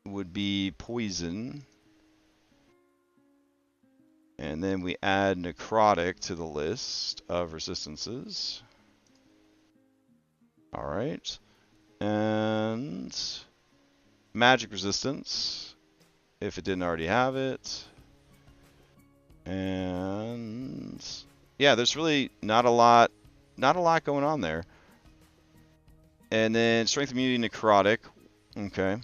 would be poison. And then we add necrotic to the list of resistances. Alright. And magic resistance, if it didn't already have it. And yeah, there's really not a lot going on there. And then strength immunity necrotic. Okay.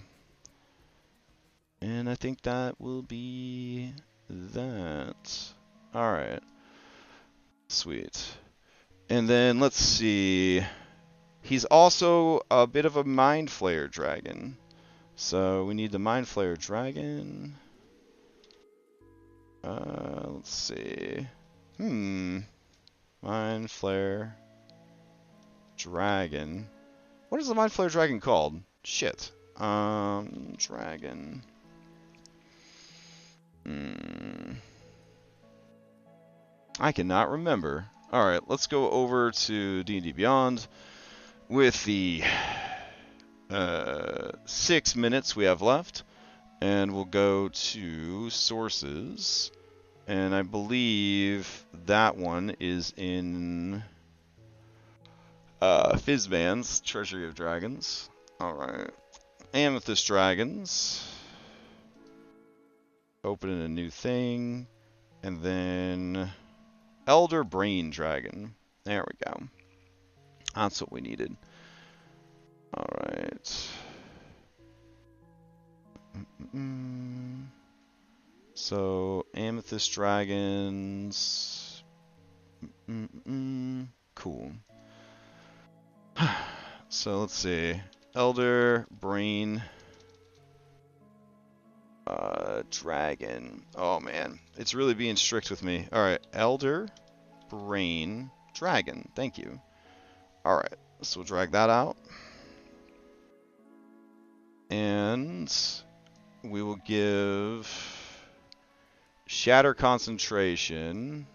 And I think that will be that. Alright. Sweet. And then let's see. He's also a bit of a Mind Flayer dragon. So we need the Mind Flayer dragon. Let's see. Mind Flayer dragon. What is the Mind Flayer dragon called? Shit. Dragon. I cannot remember. Alright, let's go over to D&D Beyond with the 6 minutes we have left. And we'll go to sources. And I believe that one is in Fizzban's Treasury of Dragons. Alright. Amethyst Dragons. Open a new thing. And then Elder Brain Dragon. There we go. That's what we needed. Alright. So, Amethyst Dragons. Cool. So, let's see. Elder Brain Dragon. Oh, man. It's really being strict with me. Alright. Elder Brain Dragon. Thank you. Alright. So, we'll drag that out. And we will give Shatter Concentration.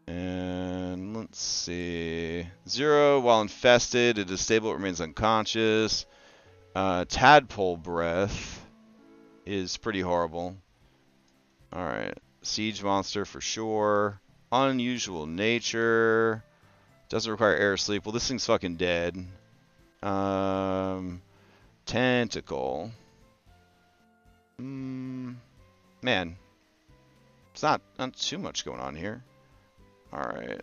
And let's see. 0 while infested. It is stable. It remains unconscious. Tadpole Breath is pretty horrible. Alright. Siege Monster for sure. Unusual Nature. Doesn't require air or sleep. Well, this thing's fucking dead. Tentacle. Man. It's not too much going on here. Alright.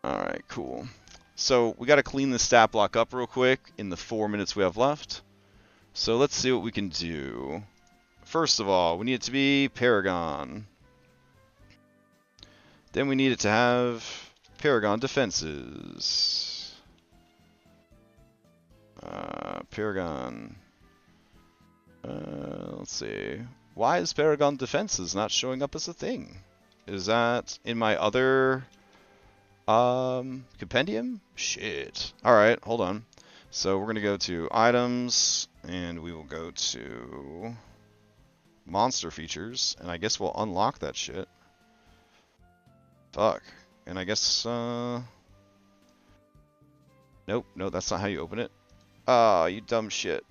Alright, cool. So, we gotta clean the stat block up real quick in the 4 minutes we have left. So, let's see what we can do. First of all, we need it to be Paragon. Then we need it to have Paragon Defenses. Paragon. Let's see. Why is Paragon Defenses not showing up as a thing? Is that in my other compendium? Shit. Alright, hold on. So we're going to go to Items, and we will go to Monster Features, and I guess we'll unlock that shit. Fuck. And I guess, nope, no, that's not how you open it. Ah, you dumb shit.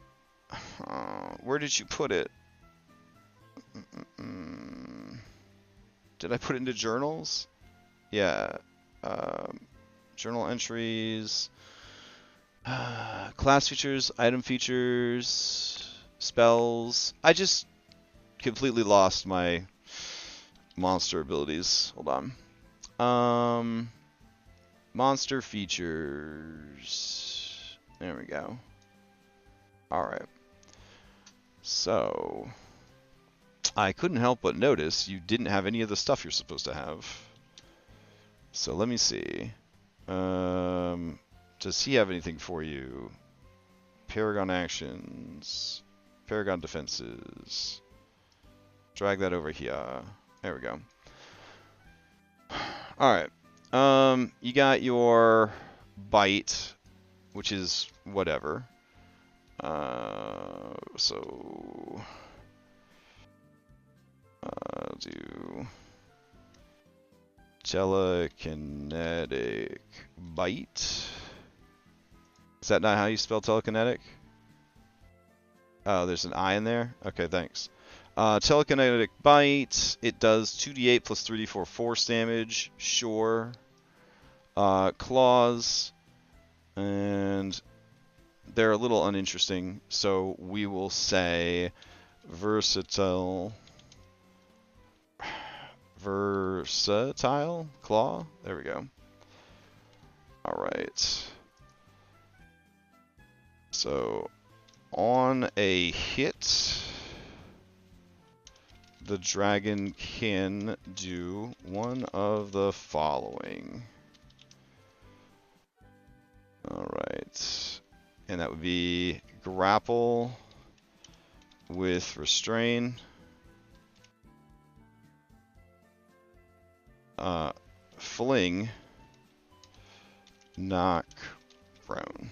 Where did you put it? Did I put it into journals? Yeah. Journal entries. Class features, item features, spells. I just completely lost my monster abilities. Hold on. Monster features. There we go. Alright. So, I couldn't help but notice you didn't have any of the stuff you're supposed to have. So let me see. Does he have anything for you? Paragon actions. Paragon defenses. Drag that over here. There we go. Alright. You got your bite, which is whatever. So I'll do telekinetic bite. Is that not how you spell telekinetic? Oh, there's an I in there? Okay, thanks. Telekinetic bite. It does 2d8 plus 3d4 force damage. Sure. Claws. And they're a little uninteresting, so we will say versatile claw. There we go. All right. So on a hit, the dragon can do one of the following. All right. And that would be grapple with restrain. Fling, knock prone.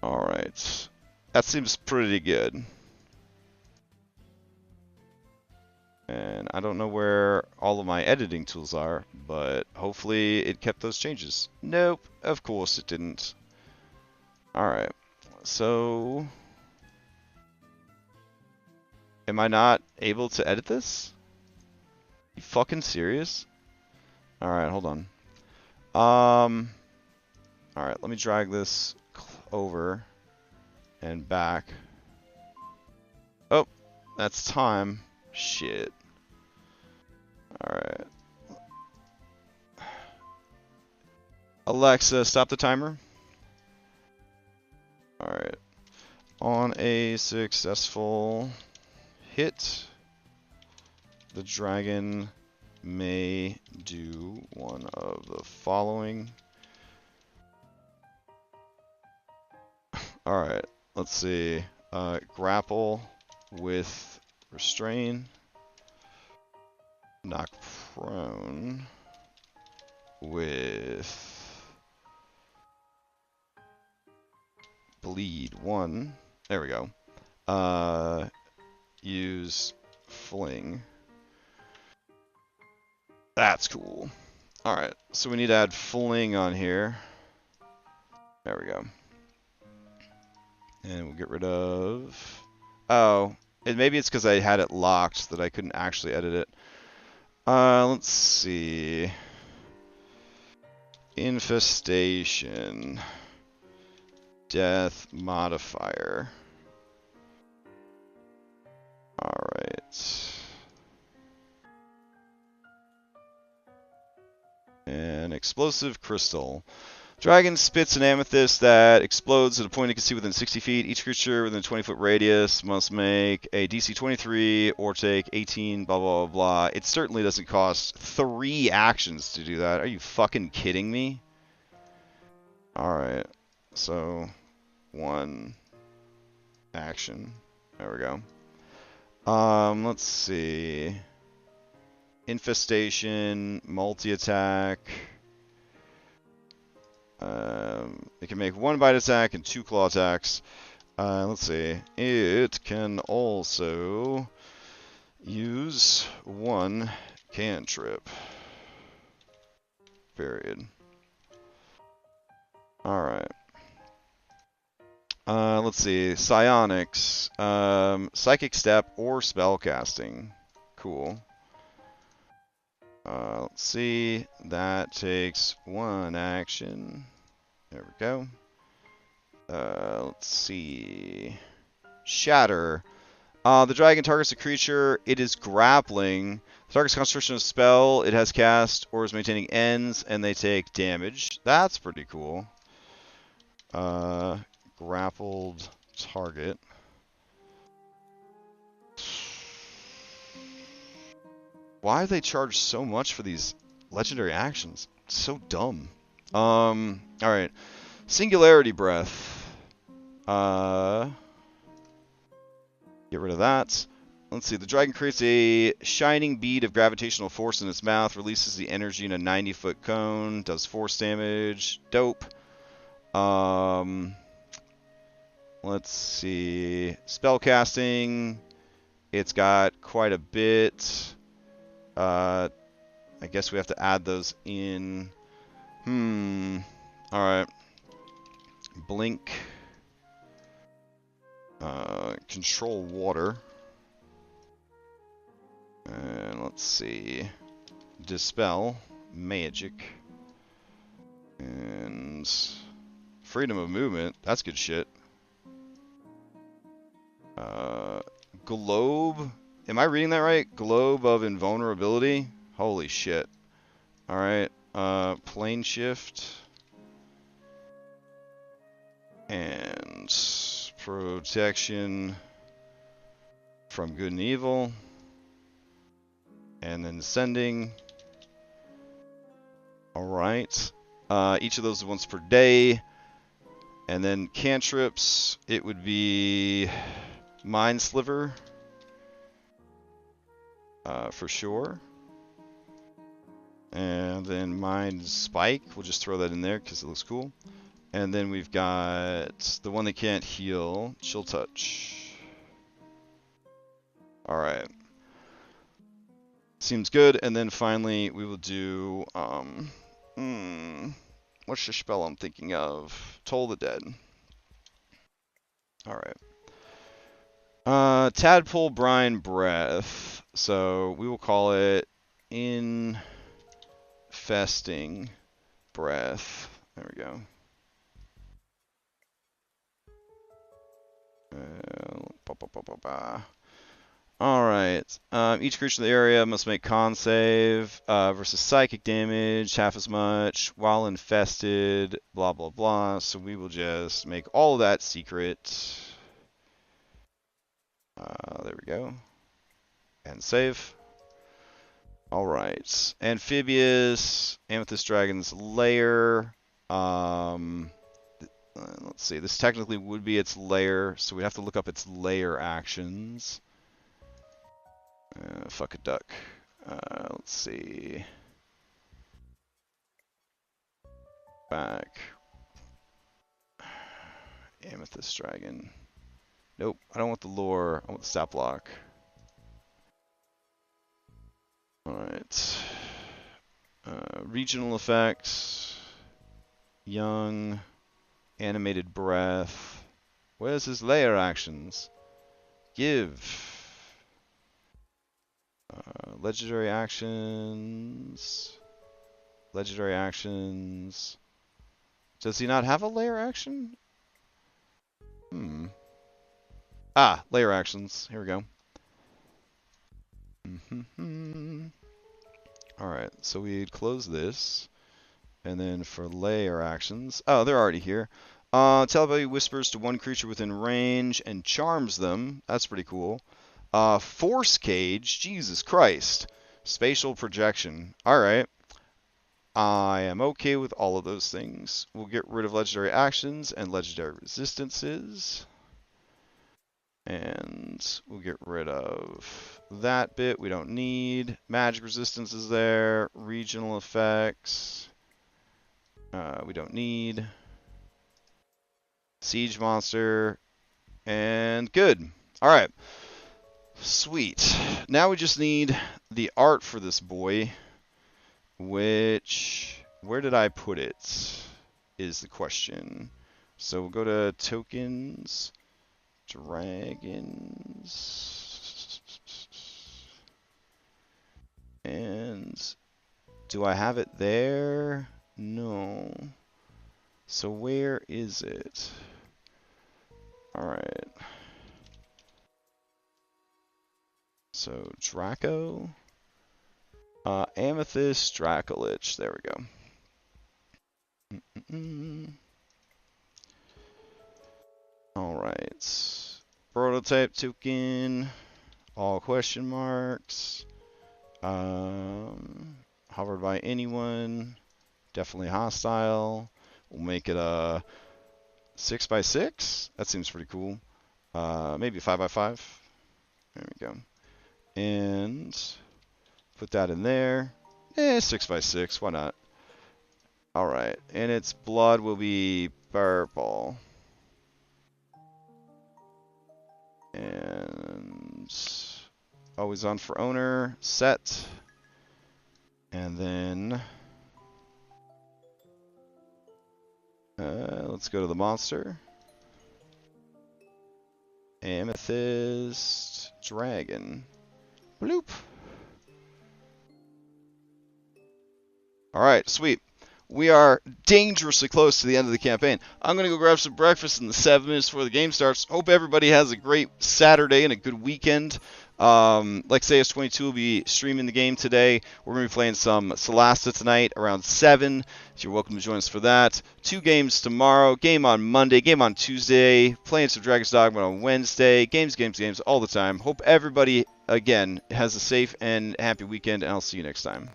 Alright. That seems pretty good. And I don't know where all of my editing tools are, but hopefully it kept those changes. Nope, of course it didn't. Alright, so... Am I not able to edit this? You fucking serious? Alright, hold on. Alright, let me drag this over and back. Oh, that's time. Shit. Alright. Alexa, stop the timer. Alright. On a successful hit, the dragon may do one of the following. Alright, let's see. Grapple with restrain. Knock prone with bleed 1. There we go. Use fling. That's cool. Alright, so we need to add fling on here. There we go. And we'll get rid of... Oh, maybe it's because I had it locked that I couldn't actually edit it. Let's see. Infestation. Death modifier. Alright. An explosive crystal. Dragon spits an amethyst that explodes at a point it can see within 60 feet. Each creature within a 20-foot radius must make a DC 23 or take 18, blah, blah, blah, blah. It certainly doesn't cost 3 actions to do that. Are you fucking kidding me? Alright. So, 1 action. There we go. Let's see. Infestation, multi-attack. It can make 1 bite attack and 2 claw attacks. Let's see. It can also use 1 cantrip. Period. Alright. Let's see. Psionics. Psychic Step or Spellcasting. Cool. Let's see. That takes 1 action. There we go. Let's see. Shatter. The dragon targets a creature. It is grappling. The target's concentration of spell it has cast or is maintaining ends, and they take damage. That's pretty cool. Grappled target. Why do they charge so much for these legendary actions? It's so dumb. Alright. Singularity Breath. Get rid of that. Let's see. The dragon creates a shining bead of gravitational force in its mouth, releases the energy in a 90-foot cone, does force damage. Dope. Let's see. Spellcasting. It's got quite a bit. I guess we have to add those in. Alright. Blink. Control water. And let's see. Dispel. Magic. And freedom of movement. That's good shit. Globe. Am I reading that right? Globe of invulnerability? Holy shit. Alright. Plane shift. And protection from good and evil. And then sending. Alright. Each of those is once per day. And then cantrips, it would be Mind Sliver. For sure. And then Mind Spike, we'll just throw that in there because it looks cool. And then we've got the one that can't heal, Chill Touch. Alright. Seems good. And then finally, we will do, what's the spell I'm thinking of? Toll the Dead. All right. Tadpole Brine Breath. So we will call it Infesting Breath. There we go. Alright. Each creature in the area must make con save versus psychic damage, half as much, while infested, blah, blah, blah. So we will just make all of that secret. There we go. And save. Alright. Amphibious, Amethyst Dragon's Lair. Let's see. This technically would be its lair, so we'd have to look up its lair actions. Fuck a duck. Let's see. Back. Amethyst Dragon. Nope, I don't want the lore. I want the stat block. Alright. Regional effects. Young. Animated breath. Where's his layer actions? Give. Legendary actions. Legendary actions. Does he not have a layer action? Layer actions. Here we go. Alright, so we'd close this. And then for layer actions. Oh, they're already here. Telepathy whispers to one creature within range and charms them. That's pretty cool. Force Cage. Jesus Christ. Spatial projection. Alright. I am okay with all of those things. We'll get rid of legendary actions and legendary resistances. And we'll get rid of that bit we don't need. Magic resistance is there. Regional effects. We don't need. Siege monster. And good. Alright. Sweet. Now we just need the art for this boy. Which, where did I put it? Is the question. So we'll go to tokens. Dragons. And do I have it there? No. So where is it? Alright. So Draco. Amethyst Dracolich. There we go. Alright. Prototype token. All question marks. Hovered by anyone. Definitely hostile. We'll make it a 6x6. That seems pretty cool. Maybe 5x5. There we go. And put that in there. 6x6. Why not? Alright. And its blood will be purple. And always on for owner. Set. And then let's go to the monster. Amethyst Dragon. Bloop. Alright, sweet. We are dangerously close to the end of the campaign. I'm going to go grab some breakfast in the 7 minutes before the game starts. Hope everybody has a great Saturday and a good weekend. Like CS22 will be streaming the game today. We're going to be playing some Solasta tonight around 7. So you're welcome to join us for that. 2 games tomorrow. Game on Monday. Game on Tuesday. Playing some Dragon's Dogma on Wednesday. Games all the time. Hope everybody, again, has a safe and happy weekend, and I'll see you next time.